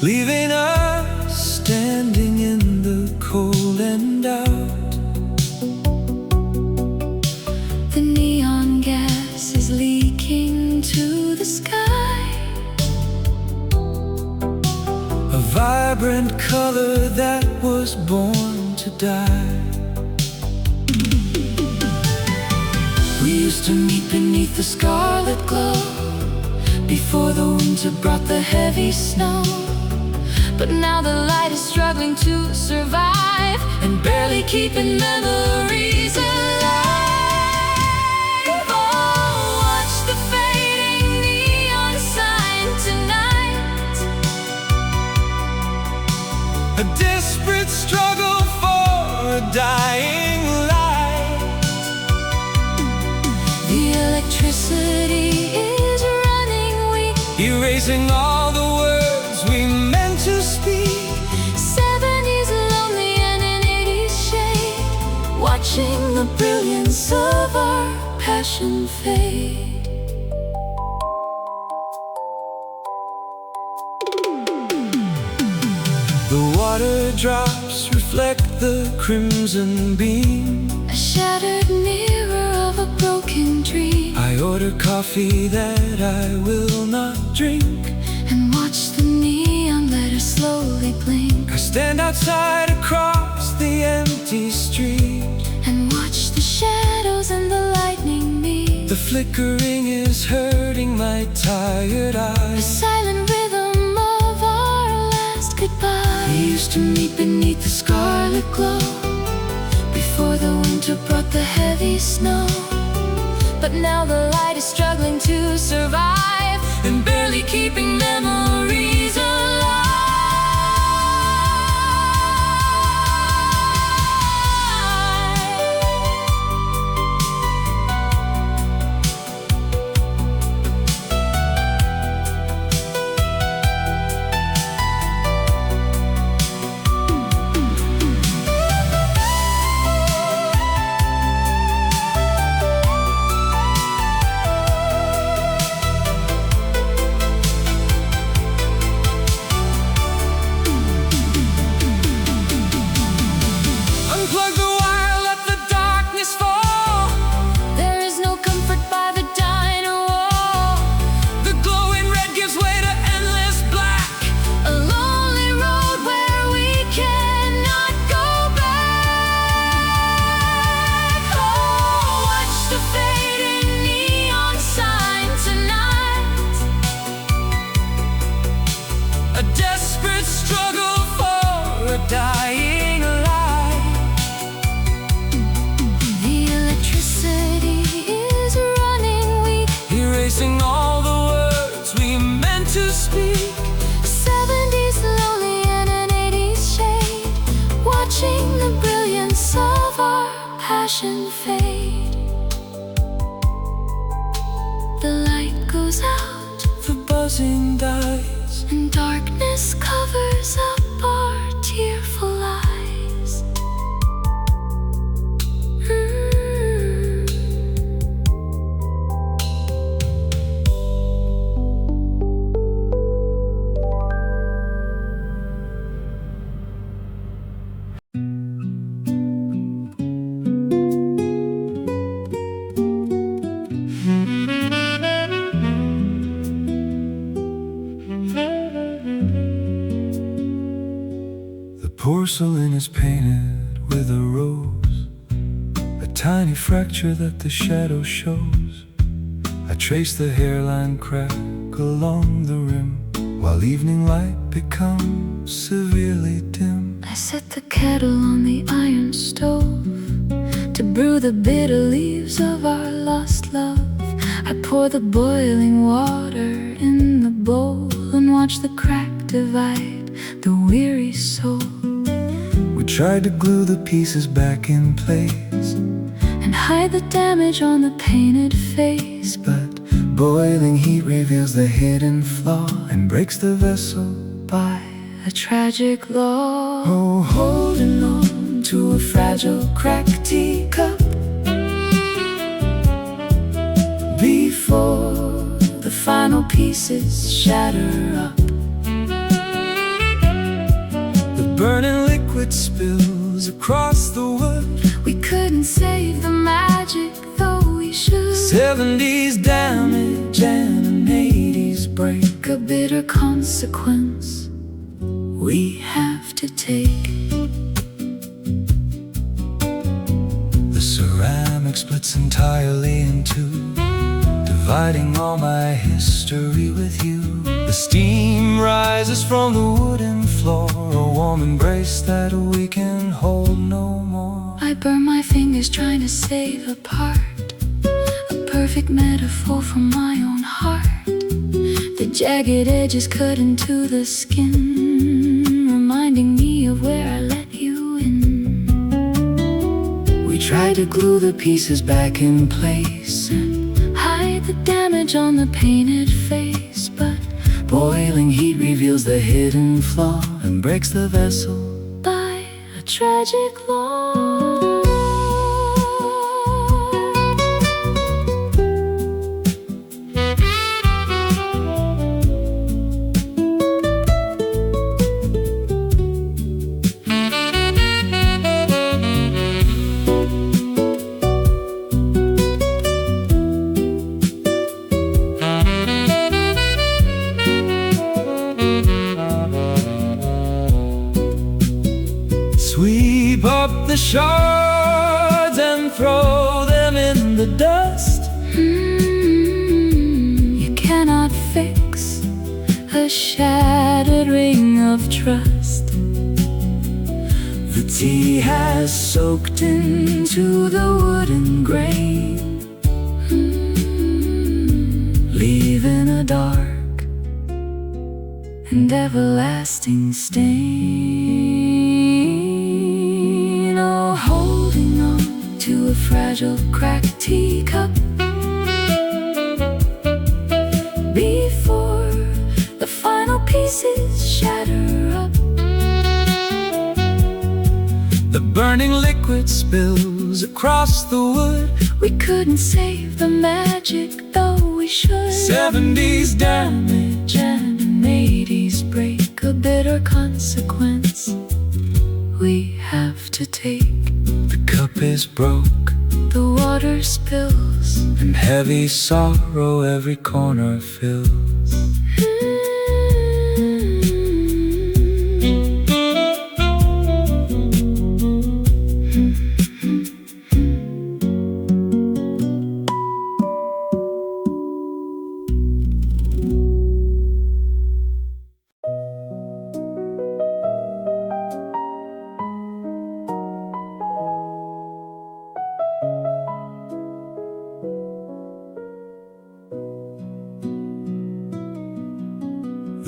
leaving us standing in the cold and out. The neon gas is leaking to the sky, a vibrant color that was born to die. We used to meet beneath the scarlet glow, before the winter brought the heavy snow. But now the light is struggling to survive, and barely keeping memories alive. Oh, watch the fading neon sign tonight, electricity is running weak, erasing all the words we meant to speak. 70s lonely and an 80s shade, watching the brilliance of our passion fade. The water drops reflect the crimson beam, A shattered mirror of a broken dream. I order coffee that I will not drink, And watch the neon letters slowly blink. I stand outside across the empty street, And watch the shadows and the lightning meet. the flickering is hurting my tired The eyes. silent rhythm of our last goodbye. We used to meet beneath the scarlet glow, before the winter brought the heavy snow. But now the light is struggling to survive, and barely keeping memories alive. Unplug the wire, let the darkness fall. There is no comfort by the diner wall. The glowing red gives way to endless black. A lonely road where we cannot go back. Oh, watch the fading neon sign tonight. A desperate struggle for a dying light. The electricity is running weak. Erasing all the words we meant to speak. 70s lonely and an 80s shade, watching the brilliance of our passion fade. The light goes out The buzzing dies. and darkness covers up our tearful eyes. The porcelain is painted with a rose, a tiny fracture that the shadow shows. I trace the hairline crack along the rim, while evening light becomes severely dim. I set the kettle on the iron stove to brew the bitter leaves of our lost love. I pour the boiling water in the bowl and watch the crack divide the weary soul. We tried to glue the pieces back in place, And hide the damage on the painted face. but boiling heat reveals the hidden flaw and breaks the vessel by A tragic law. oh, holding on to a fragile cracked teacup. Before the final pieces shatter up. The burning liquid spills across the wood. We couldn't save the magic, though we should. 70s damage and an 80s break. A bitter consequence we have to take. The ceramic splits entirely in two, dividing all my history with you. The steam rises from the wooden floor, a warm embrace that we can hold no more. I burn my fingers trying to save a part, a perfect metaphor from my own heart. The jagged edges cut into the skin, reminding me of where I let you in. We tried to glue the pieces back in place, Hide hide the damage on the painted face, but boiling heat reveals the hidden flaw and breaks the vessel by a tragic law. Sweep up the shards and throw them in the dust. You cannot fix a shattered ring of trust. The tea has soaked into the wooden grain, leaving a dark and everlasting stain. Oh, holding on to a fragile cracked teacup before the final pieces shatter up. The burning liquid spills across the wood. We couldn't save the magic, though we should. 70s damage And an 80s break, a bitter consequence we have to take. The cup is broke, The water spills. and heavy sorrow every corner fills.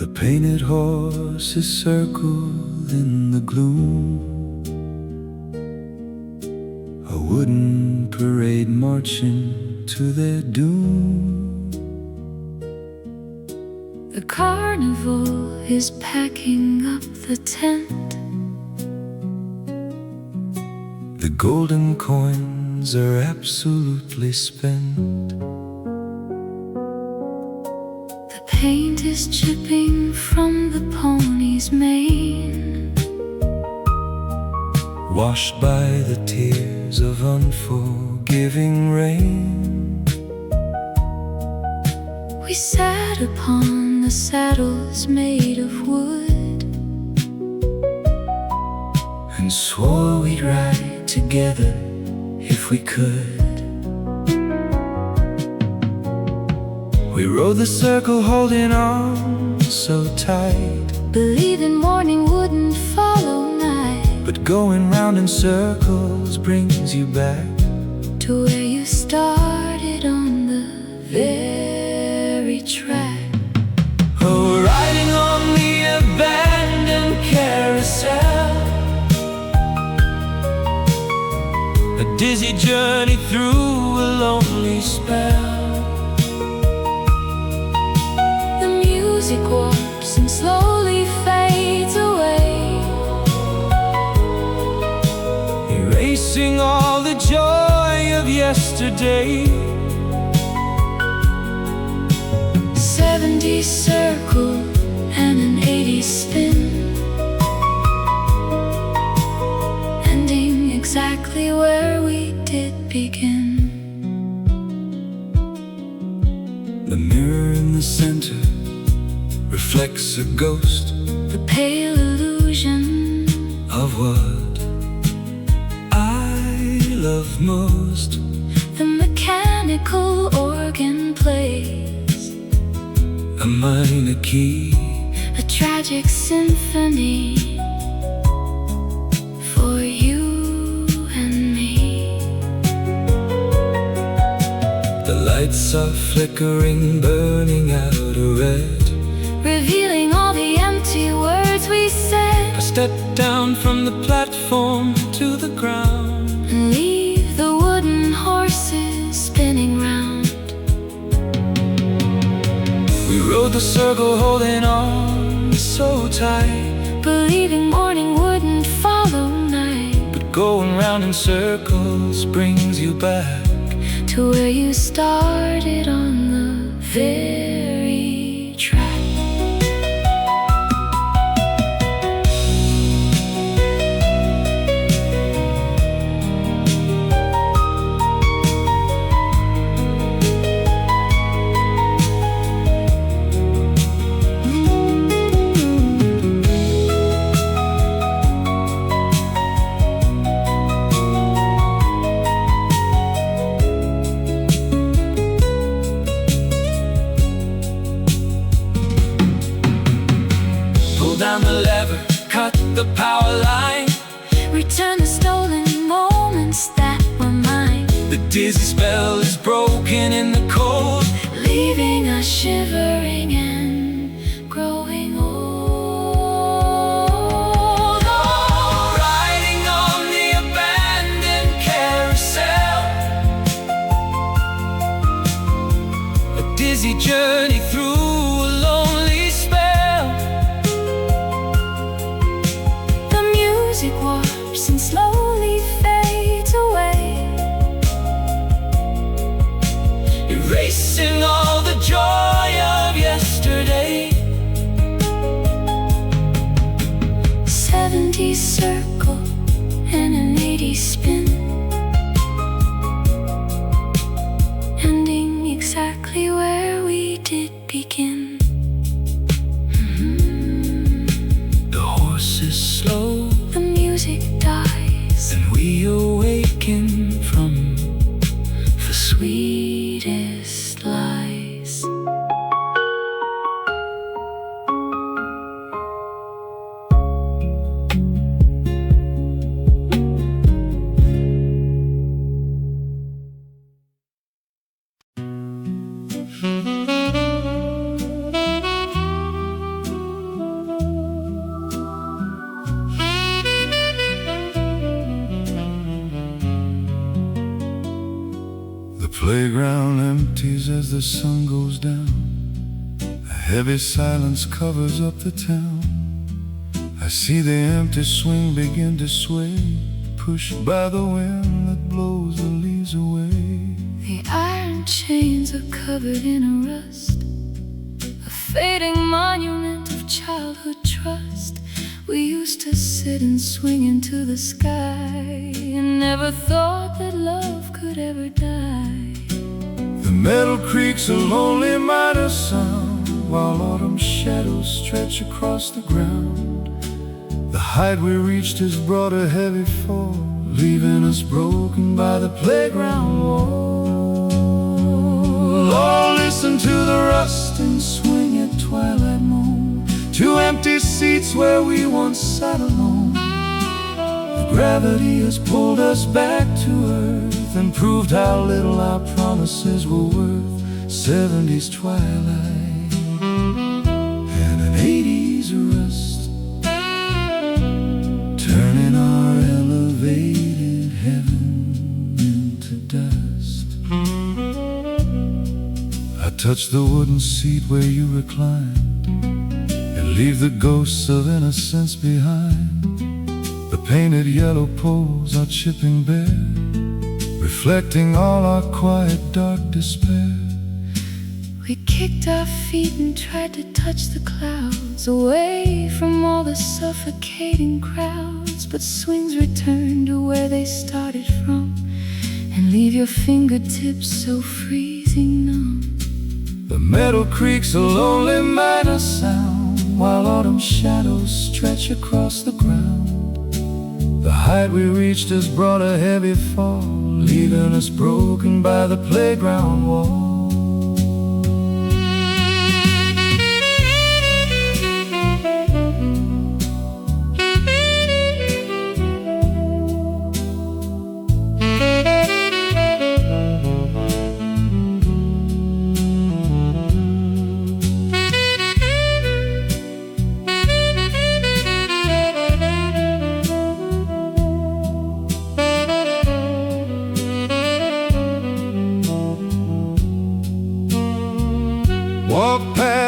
The painted horses circle in the gloom, a wooden parade marching to their doom. The carnival is packing up the tent. The golden coins are absolutely spent. The paint is chipping from the pony's mane, Washed by the tears of unforgiving rain. we sat upon the saddles made of wood, And swore we'd ride together if we could. We rode the circle holding on so tight, believing morning wouldn't follow night, but going round in circles brings you back to where you started on the very track. Oh, riding on the abandoned carousel, a dizzy journey through a lonely spell. The music warps and slowly fades away, Erasing all the joy of yesterday. 70s circle and an 80s spin, ending exactly where we did begin. The mirror in the center reflects a ghost The pale illusion of what I love most. the mechanical organ plays, A minor key, a tragic symphony for you and me. the lights are flickering, burning out a red. Revealing all the empty words we said, I step down from the platform to the ground. and leave the wooden horses spinning round. rode the circle holding on so tight, believing morning wouldn't follow night. but going round in circles brings you back to where you started, on the very track. down the lever, cut the power line, return the stolen moments that were mine. the dizzy spell is broken in the cold, Leaving us shivering and growing old. oh, riding on the abandoned carousel, a dizzy journey through a lonely spell. The music warps and slowly fades away, Erasing all the joy of yesterday. 70s circle and an 80s spin, ending exactly where we did begin. The horse is slow, The music dies, and we awaken from the sweetest lies. the playground empties as the sun goes down. A heavy silence covers up the town. I see the empty swing begin to sway, pushed by the wind that blows the leaves away. The iron chains are covered in a rust, a fading monument of childhood trust. We used to sit and swing into the sky, and never thought that love could ever die. The metal creaks a lonely minor sound, while autumn shadows stretch across the ground. The height we reached has brought a heavy fall, leaving us broken by the playground wall. Oh, listen to the rusting swing at twilight moon, two empty seats where we once sat alone. The gravity has pulled us back to earth and proved how little our promises were worth. 70s twilight and an 80s rust, turning our elevated heaven into dust. I touch the wooden seat where you reclined, and leave the ghosts of innocence behind. The painted yellow poles are chipping bare, reflecting all our quiet dark despair. We kicked our feet and tried to touch the clouds, away from all the suffocating crowds. But swings return to where they started from, and leave your fingertips so freezing numb. The metal creaks a lonely minor sound, while autumn shadows stretch across the ground. The height we reached has brought a heavy fall, leaving us broken by the playground wall.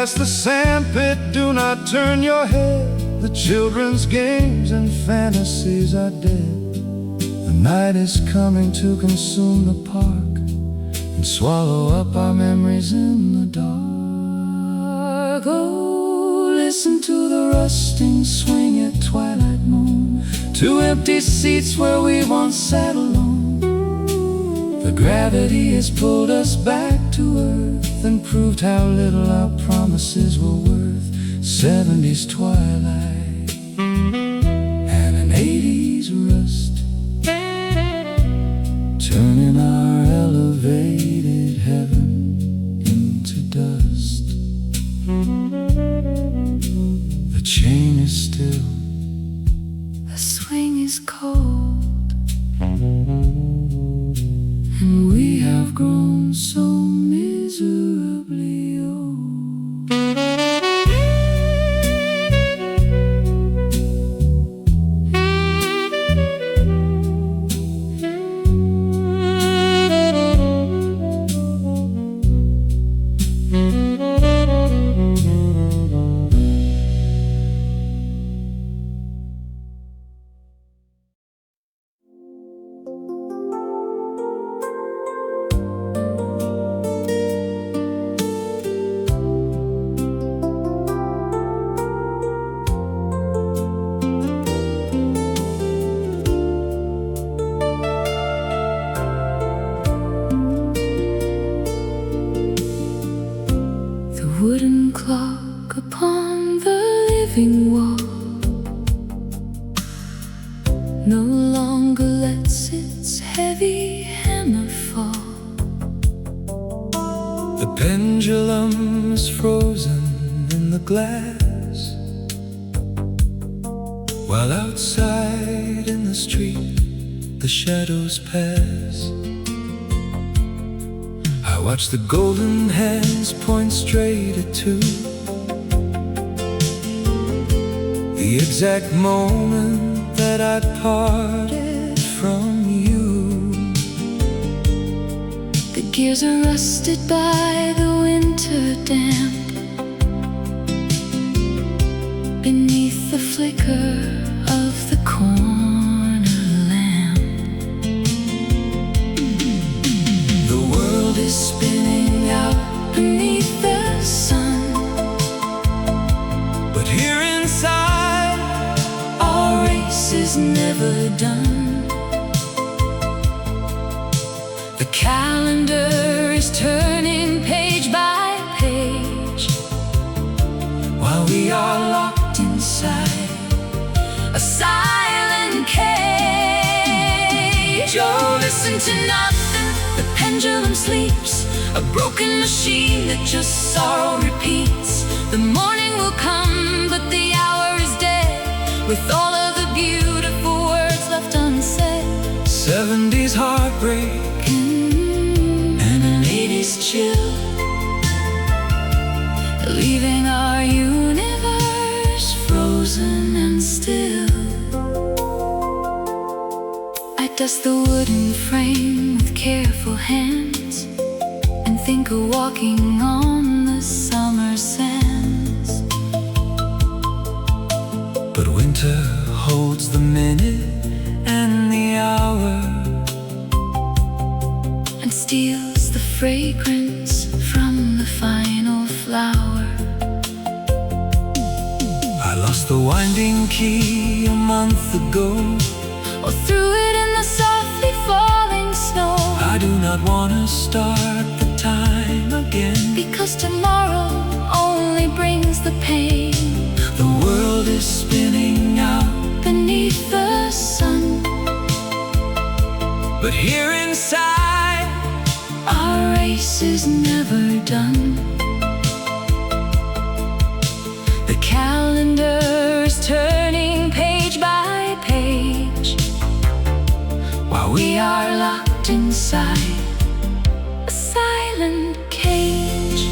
past the sandpit, do not turn your head. The children's games and fantasies are dead. The night is coming to consume the park and swallow up our memories in the dark. Oh, listen to the rusting swing at twilight moon, to empty seats where we once sat alone. The gravity has pulled us back to earth and proved how little our promises were worth. 70s twilight and an 80s rust, turning our elevated heaven into dust. The chain is still, The swing is cold, and we have grown so miserably old. wooden clock upon the living wall no longer lets its heavy hammer fall. The pendulum is frozen in the glass, while outside in the street the shadows pass. I watch the golden hands point straight at two, the exact moment that I parted from you. The gears are rusted by the winter damp, beneath the flicker of the corner lamp. The world is spinning out Beneath the sun, but here inside our race is never done. The calendar is turning page by page, while we are locked inside a silent cage. Oh, listen to nothing, the pendulum sleeps, a broken machine that just sorrow repeats. The morning will come, but the hour is dead, with all of the beautiful words left unsaid. 70s heartbreak And an 80s chill, leaving our universe frozen and still. I dust the wooden frame with careful hands and think of walking on the summer sands. but winter holds the minute and the hour, And steals the fragrance from the final flower. I lost the winding key a month ago, Or threw it in the softly falling snow. I do not want to start the time again, Because tomorrow only brings the pain. the world is spinning out, Beneath the sun, but here inside our race is never done. The calendar is turning page by page, while we are locked inside a silent cage.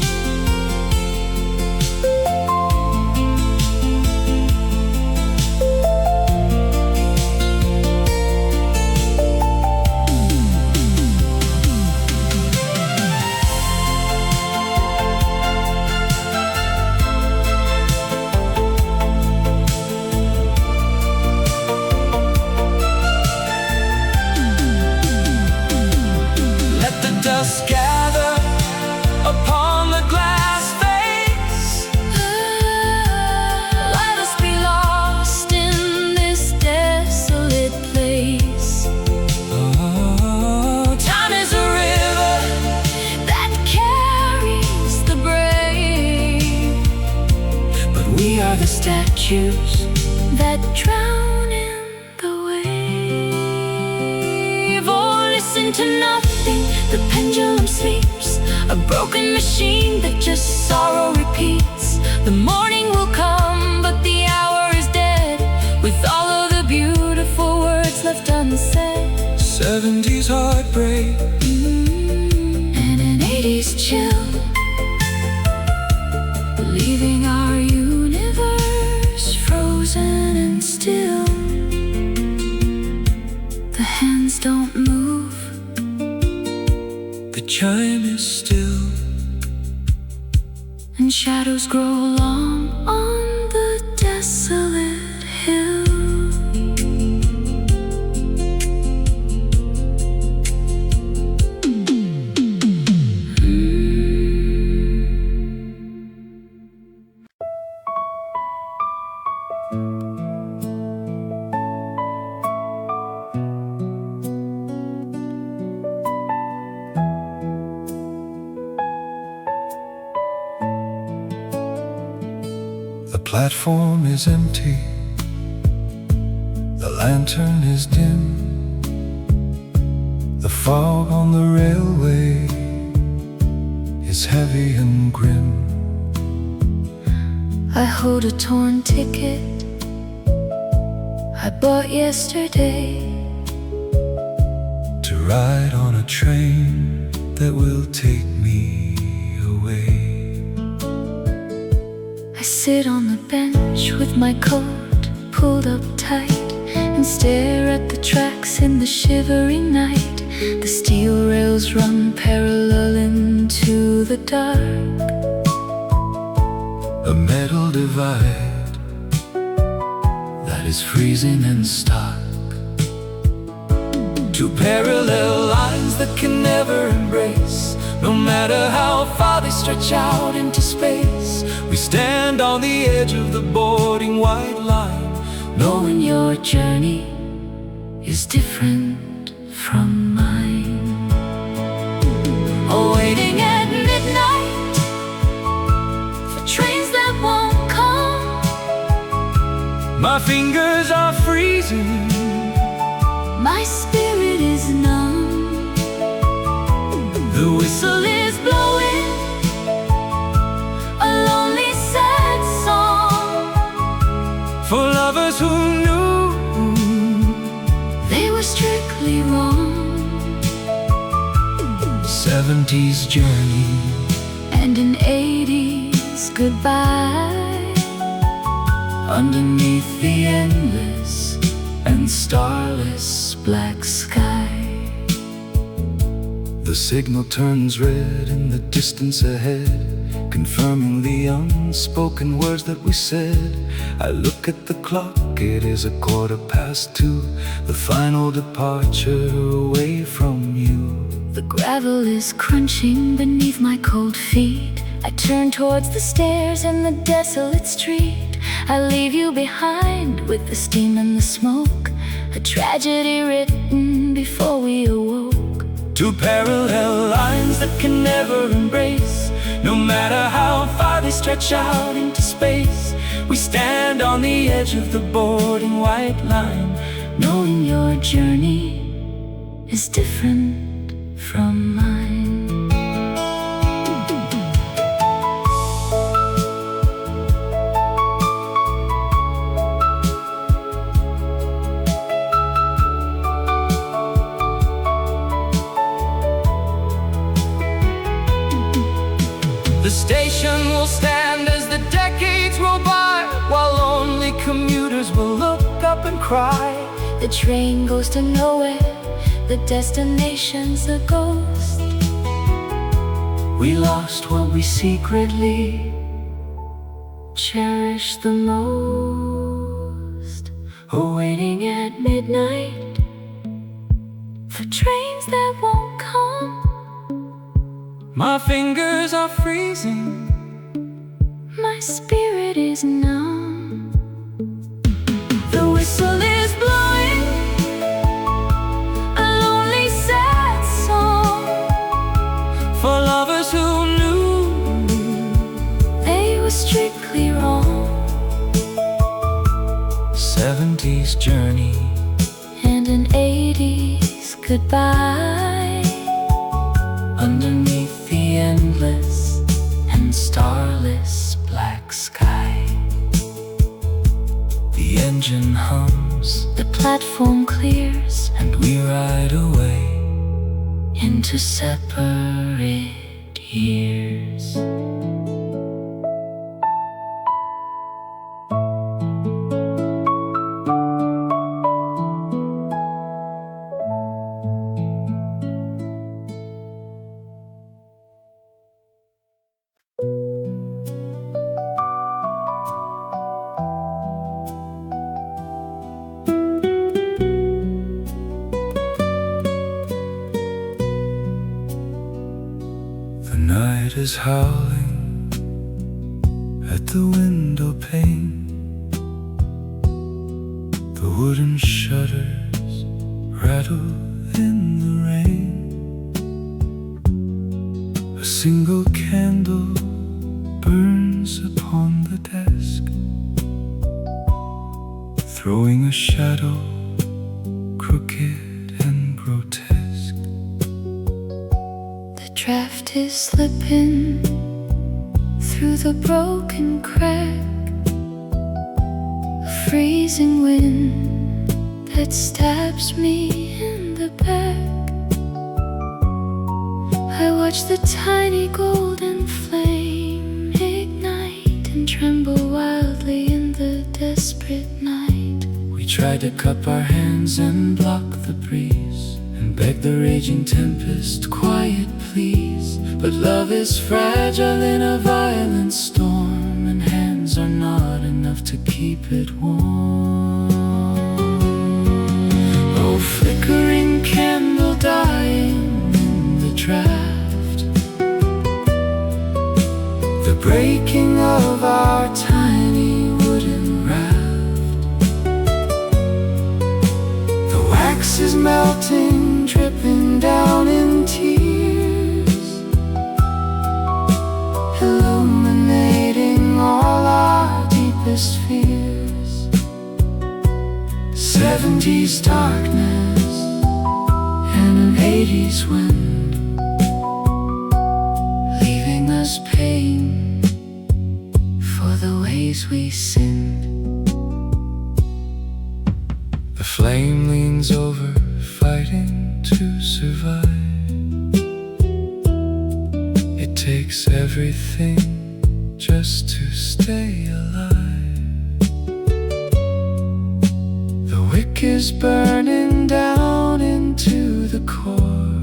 statues that drown in the wave. Or listen to nothing, the pendulum sleeps, a broken machine that just sorrow repeats. The morning will come, but the hour is dead, with all of the beautiful words left unsaid. 70s heartbreak, and an 80s chill, leaving our universe frozen and still. The hands don't move, the chime is still, and shadows grow long on the desolate hill. The platform is empty, the lantern is dim, the fog on the railway is heavy and grim. I hold a torn ticket I bought yesterday, to ride on a train that will take me away. I sit on the bench with my coat pulled up tight and stare at the tracks in the shivering night. The steel rails run parallel into the dark, A metal divide that is freezing and stark. Two parallel lines that can never embrace, no matter how far they stretch out into space. We stand on the edge of the boarding white line, knowing your journey is different from mine. Oh, waiting at midnight for trains that won't come. my fingers are freezing, My spirit is numb. the Whistle is blowing a lonely sad song for lovers who knew they were strictly wrong. 70s journey And an 80s goodbye, underneath the endless and starless black sky. The signal turns red in the distance ahead, confirming the unspoken words that we said. I look at the clock, it is 2:15, the final departure away from you. the gravel is crunching beneath my cold feet. I turn towards the stairs in the desolate street. I leave you behind with the steam and the smoke, a tragedy written before we awoke. Two parallel lines that can never embrace, no matter how far they stretch out into space. We stand on the edge of the boarding white line, Knowing your journey is different from mine. The station will stand as the decades roll by, while lonely commuters will look up and cry. The train goes to nowhere, the destination's a ghost. We lost what we secretly Cherish the most, awaiting at midnight for trains that won't come. My fingers are freezing, My spirit is numb. The whistle is blowing a lonely sad song for lovers who knew they were strictly wrong. 70s journey and an 80s goodbye. Underneath the endless and starless black sky, the engine hums, The platform clears and we ride away into separate years. Is howling at the window pane. The wooden shutters rattle in the rain. A single candle burns upon the desk, throwing a shadow crooked and grotesque. Draft is slipping through the broken crack. A freezing wind that stabs me in the back. I watch the tiny golden flame ignite and tremble wildly in the desperate night. We try to cup our hands and block the breeze and beg the raging tempest, quiet please. But love is fragile in a violent storm, and hands are not enough to keep it warm. Oh, flickering candle dying in the draft, the breaking of our tiny wooden raft. The wax is melting, dripping down in tears, illuminating all our deepest fears. 70s darkness and an 80s wind, leaving us paying for the ways we sinned. The flame leans over, fighting to survive. It takes everything just to stay alive. The wick is burning down into the core,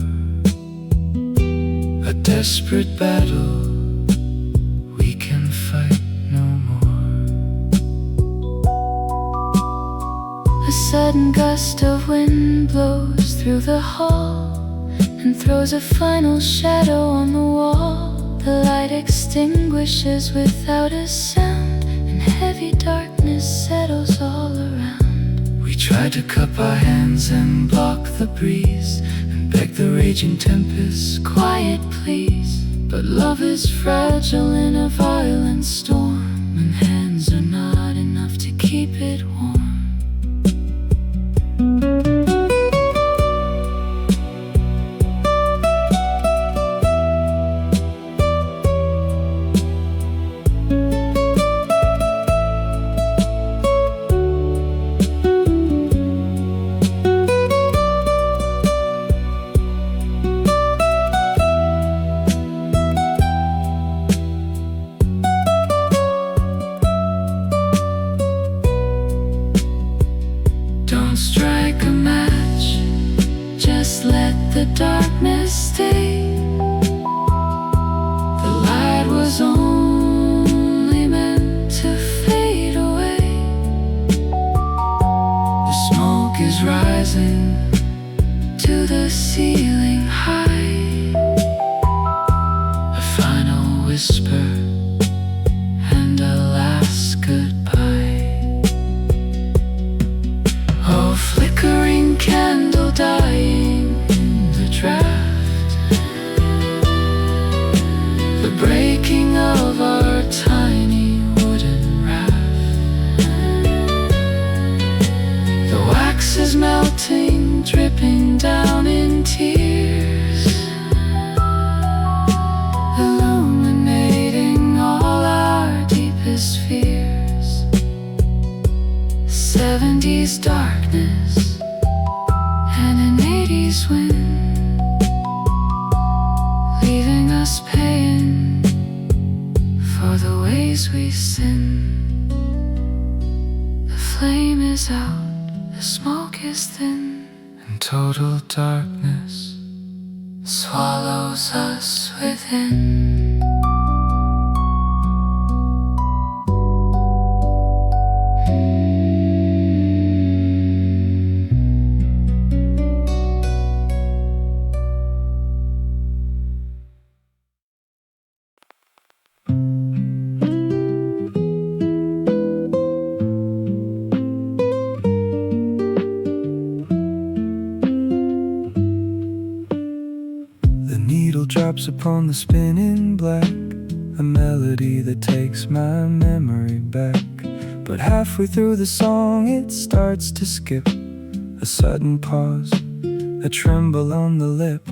a desperate battle we can fight no more. A sudden gust of wind blows through the hall and throws a final shadow on the wall. The light extinguishes without a sound, and heavy darkness settles all around. We try to cup our hands and block the breeze and beg the raging tempest, quiet please. But love is fragile in a violent storm, and hands are not enough to keep it warm. as we sin. The flame is out, the smoke is thin, and total darkness swallows us within. Drops upon the spinning black, a melody that takes my memory back. But halfway through the song it starts to skip, a sudden pause, a tremble on the lip.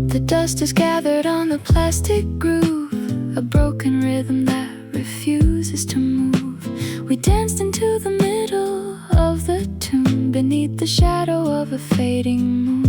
The dust is gathered on the plastic groove, a broken rhythm that refuses to move. We danced into the middle of the tune, beneath the shadow of a fading moon.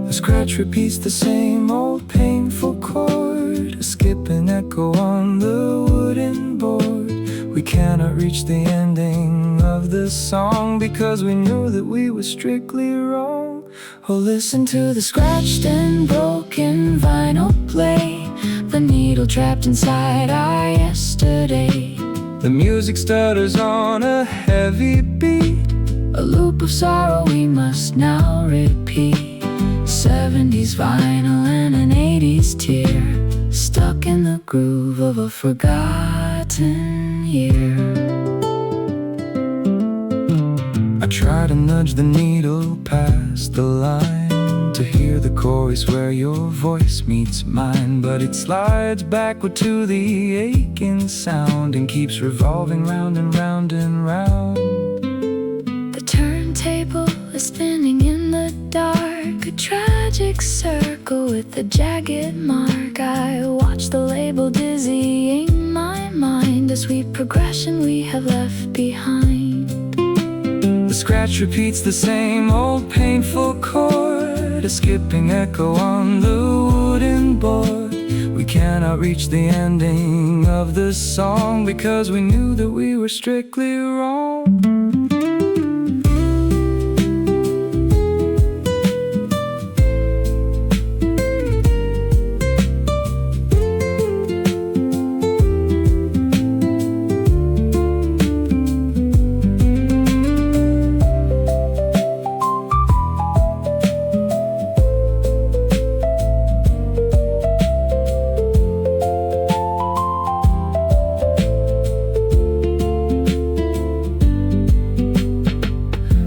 The scratch repeats the same old painful chord, a skipping echo on the wooden board. We cannot reach the ending of the song because we knew that we were strictly wrong. Oh, listen to the scratched and broken vinyl play, the needle trapped inside our yesterday. The music stutters on a heavy beat, a loop of sorrow we must now repeat. 70s vinyl and an 80s tear, stuck in the groove of a forgotten year. I try to nudge the needle past the line to hear the chorus where your voice meets mine, but it slides backward to the aching sound and keeps revolving round and round and round. The turntable is spinning in the dark, a tragic circle with a jagged mark. I watch the label dizzying my mind, a sweet progression we have left behind. The scratch repeats the same old painful chord, a skipping echo on the wooden board. We cannot reach the ending of the song because we knew that we were strictly wrong.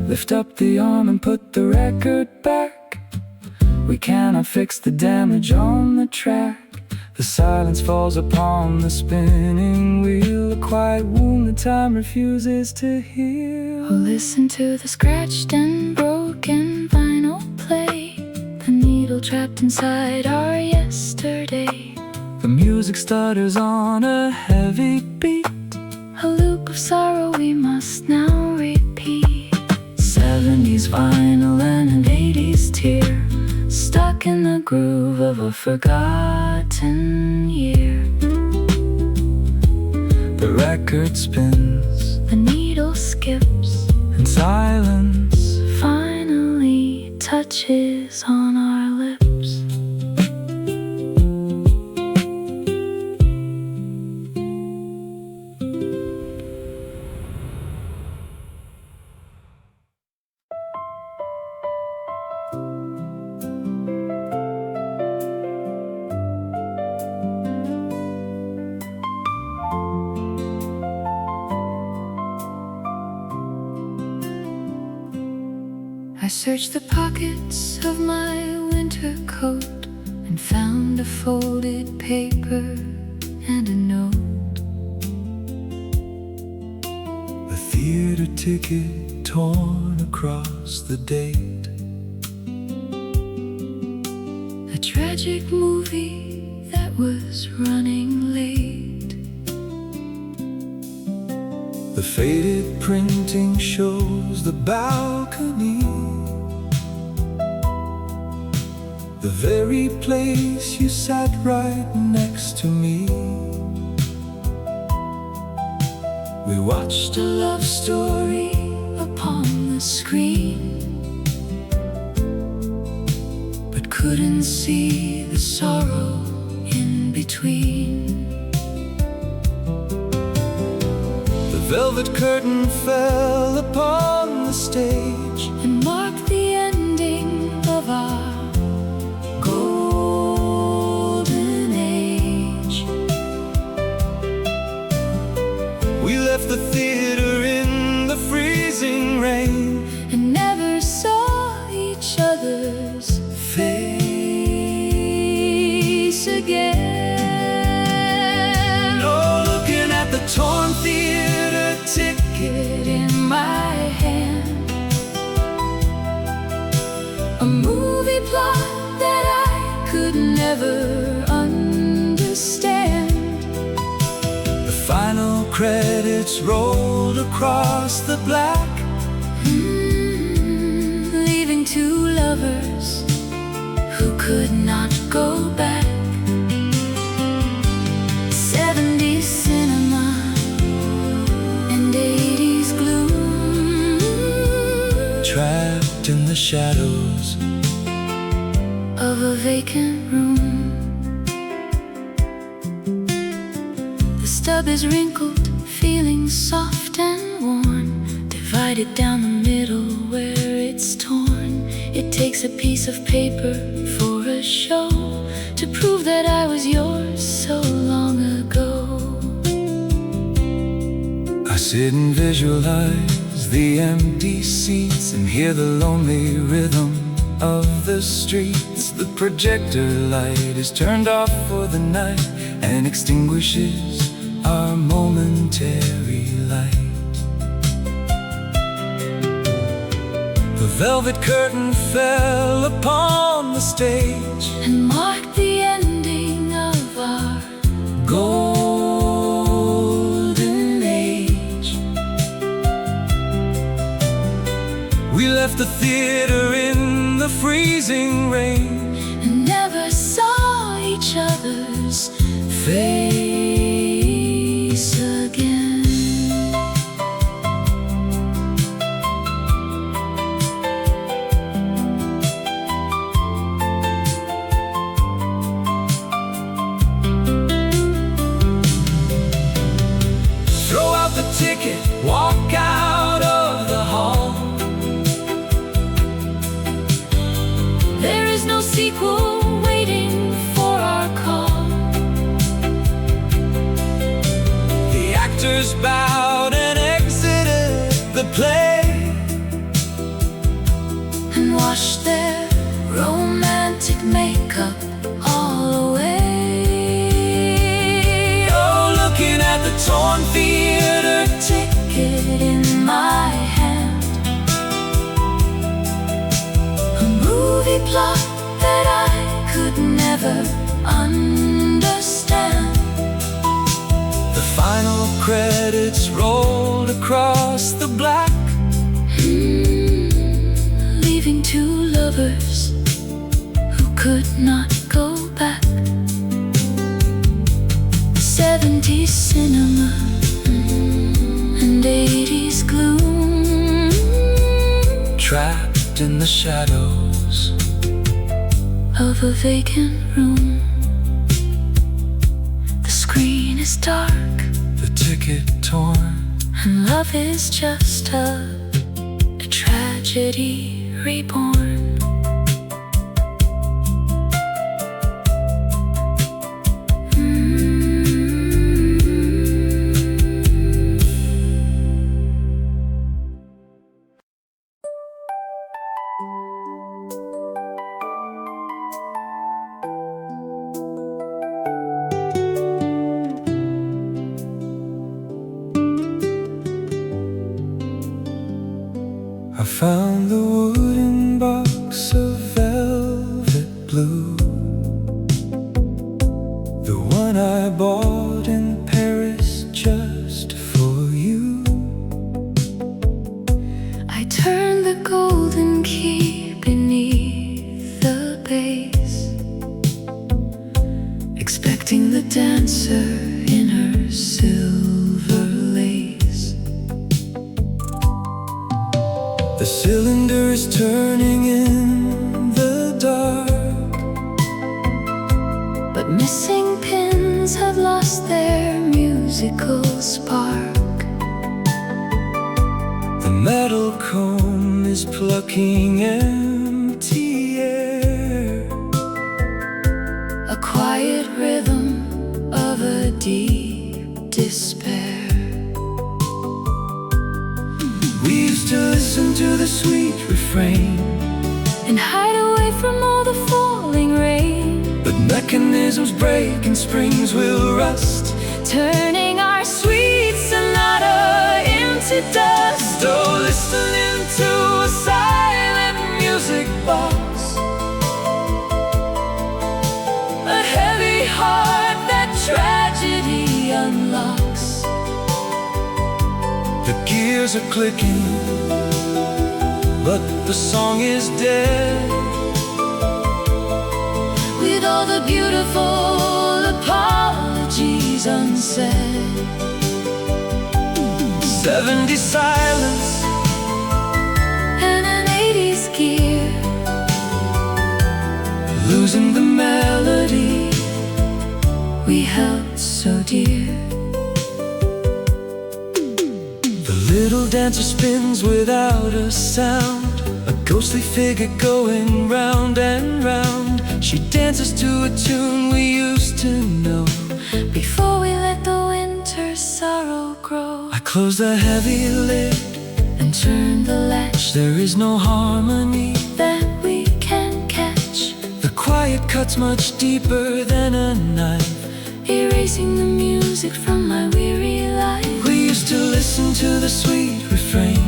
Lift up the arm and put the record back. We cannot fix the damage on the track. The silence falls upon the spinning wheel, a quiet wound that time refuses to heal. Oh, listen to the scratched and broken vinyl play, the needle trapped inside our yesterday. The music stutters on a heavy beat, a loop of sorrow we must now repeat. 70s vinyl and an 80s tear, stuck in the groove of a forgotten year. The record spins, the needle skips, and silence finally touches on our lips. I searched the pockets of my winter coat and found a folded paper and a note. A theater ticket torn across the date. A tragic movie that was running late. The faded printing shows the balcony, the very place you sat right next to me. We watched a love story upon the screen, but couldn't see the sorrow in between. The velvet curtain fell upon the stage and marked the ending of our golden age. We left the theater in the freezing rain and never saw each other's face again. Oh, looking at the torn theater ticket in my hand, a movie plot that I could never understand. The final credits rolled across the black, leaving two lovers who could not go back. 70s cinema and 80s gloom, trapped in the shadows of a vacant room. The stub is wrinkled, feeling soft and worn, divided down the middle where it's torn. It takes a piece of paper for a show to prove that I was yours so long ago. I sit and visualize the empty seats and hear the lonely rhythm of the streets. The projector light is turned off for the night and extinguishes our momentary light. The velvet curtain fell upon the stage and marked the ending of our golden age. We left the theater in the freezing rain and never saw each other's face again. Throw out the ticket, walk out of the hall. There is no sequel waiting for our call. The actors bowed and exited the play and washed their romantic makeup all away. Oh, looking at the torn theater ticket in my hand, a movie plot that I could never understand. The final credits rolled across the black, leaving two lovers who could not go back. 70s cinema and 80s gloom, trapped in the shadows of a vacant room. The screen is dark, the ticket torn, and love is just a tragedy reborn. I found the wooden box of velvet blue, the one I bought in Paris just for you. I turned the golden key beneath the base, expecting the dancer in her silver lace. cylinder is turning in the dark, but missing pins have lost their musical spark. The metal comb is plucking empty air, A quiet rhythm of a deep despair. we used to listen to the sweet refrain And hide away from all the falling rain, but mechanisms break and springs will rust, turning our sweet sonata into dust. oh, listening to a silent music box, A heavy heart that tragedy unlocks. the gears are clicking, but the song is dead. With all the beautiful apologies unsaid. 70s silence, And an 80s gear, losing the melody we held so dear. The little dancer spins without a sound, a ghostly figure going round and round. She dances to a tune we used to know. Before we let the winter sorrow grow, I close the heavy lid, and turn the latch there is no harmony. that we can catch, The quiet cuts much deeper than a knife. erasing the music from my weary life. We used to listen to the sweet refrain,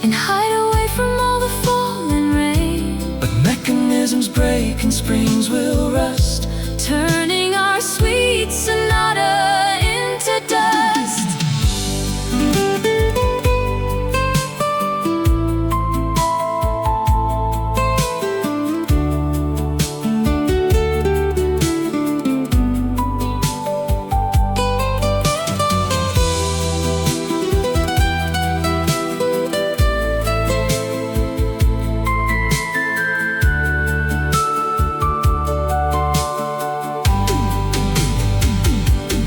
And hide away from all the falling rain, but mechanisms break and springs will rust, turning our sweet sonata into dust.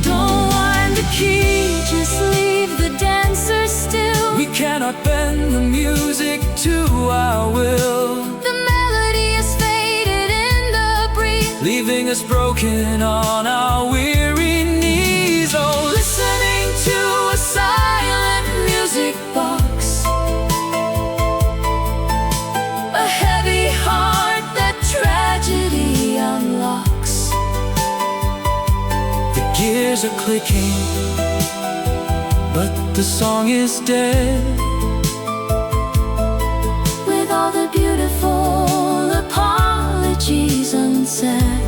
Don't wind the key, just leave the dancer still. we cannot bend the music to our will, The melody is faded in the breeze, leaving us broken on our weary knees. Oh, listening to a silent music box, a heavy heart that tragedy unlocks. the gears are clicking, but the song is dead. With all the beautiful apologies unsaid.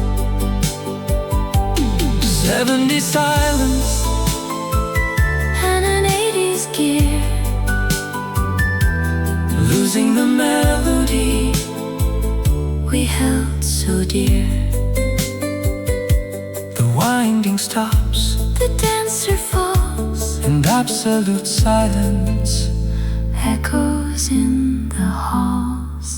70s silence, And an 80s gear, losing the melody we held so dear. the winding stops, The dancer falls, and absolute silence echoes in the halls.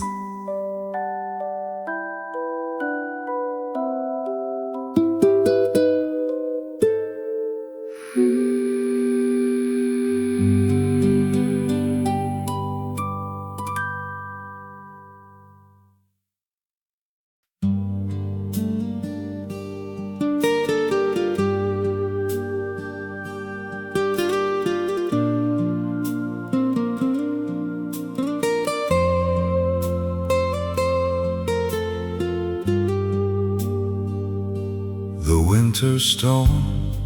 The winter storm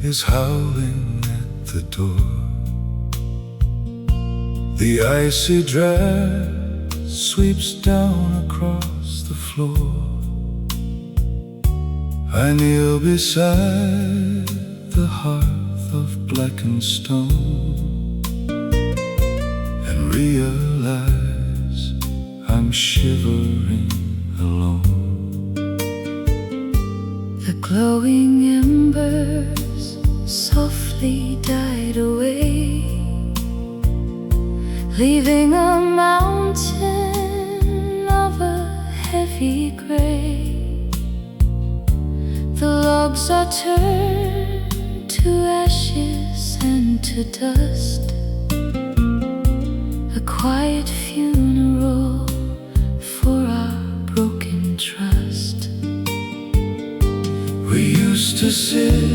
is howling at the door. The icy dress sweeps down across the floor. I kneel beside the hearth of blackened stone and realize I'm shivering alone. The glowing embers softly died away, leaving a mountain of a heavy gray. The logs are turned to ashes and to dust, a quiet funeral for our broken trust. We used to sit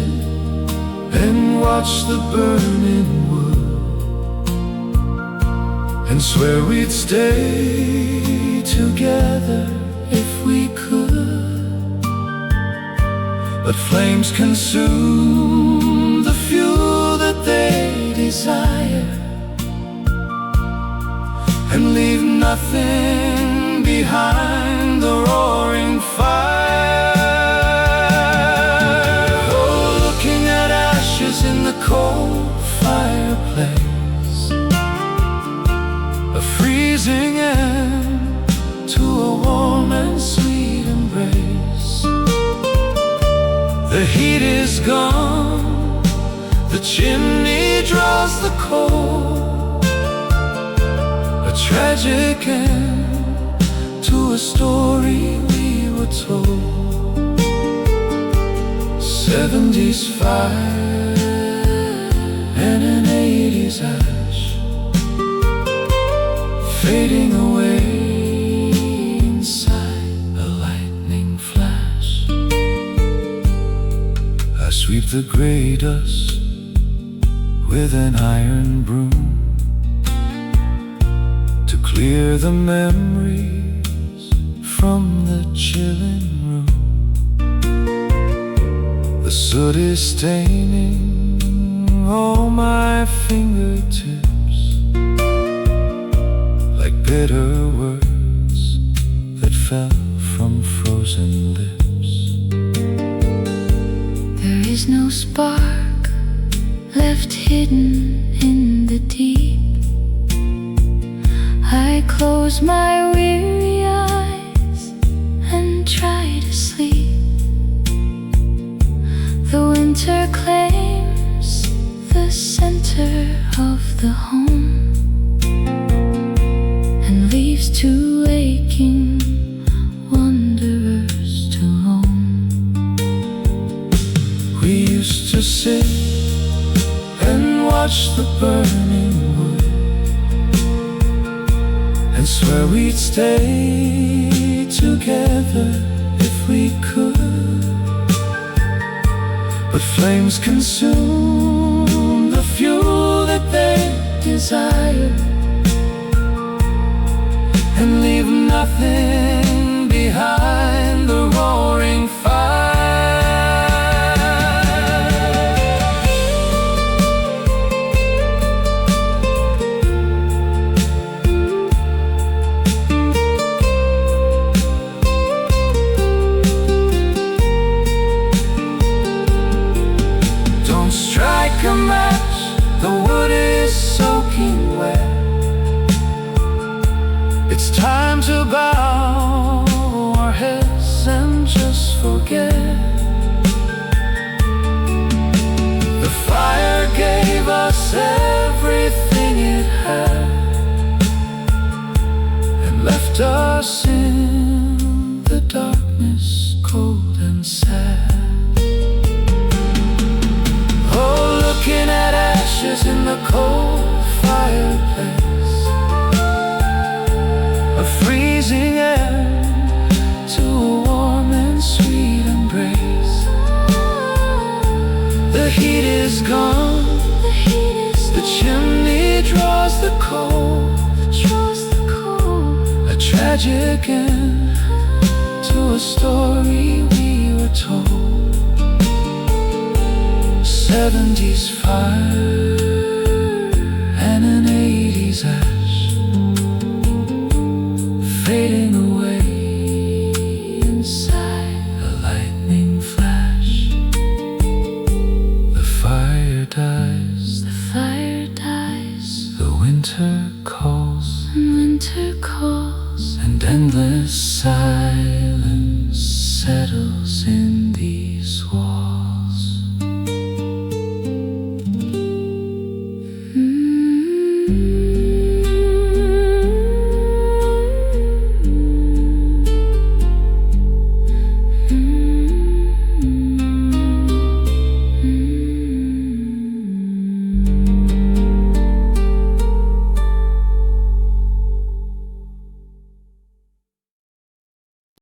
and watch the burning wood and swear we'd stay together if we could, but flames consume the fuel that they desire and leave nothing behind the roaring fire. In the cold fireplace, a freezing end to a warm and sweet embrace. The heat is gone, the chimney draws the coal, a tragic end to a story we were told. 70s fire and an 80s ash, fading away inside a lightning flash. I sweep the gray dust with an iron broom to clear the memories from the chilling room. The soot is staining all my fingertips like bitter words that fell from frozen lips. There is no spark left hidden in the deep. I close my weary eyes and try to sleep. The winter claims the center of the home and leaves two aching wanderers to roam. We used to sit and watch the burning wood and swear we'd stay together if we could, but flames consume the fuel that they desire and leave nothing behind the roaring fire. Don't strike a match, the wood is soaking wet. It's time to bow our heads and just forget. The fire gave us everything it had and left us in the darkness, cold and sad. Oh, looking at ashes in the cold fireplace, a freezing end to a warm and sweet embrace. The heat is gone, the chimney draws the coal, a tragic end to a story we were told. 70s fire and an 80s ash, fading away inside a lightning flash. The fire dies, the winter calls, and endless silence settles in these walls.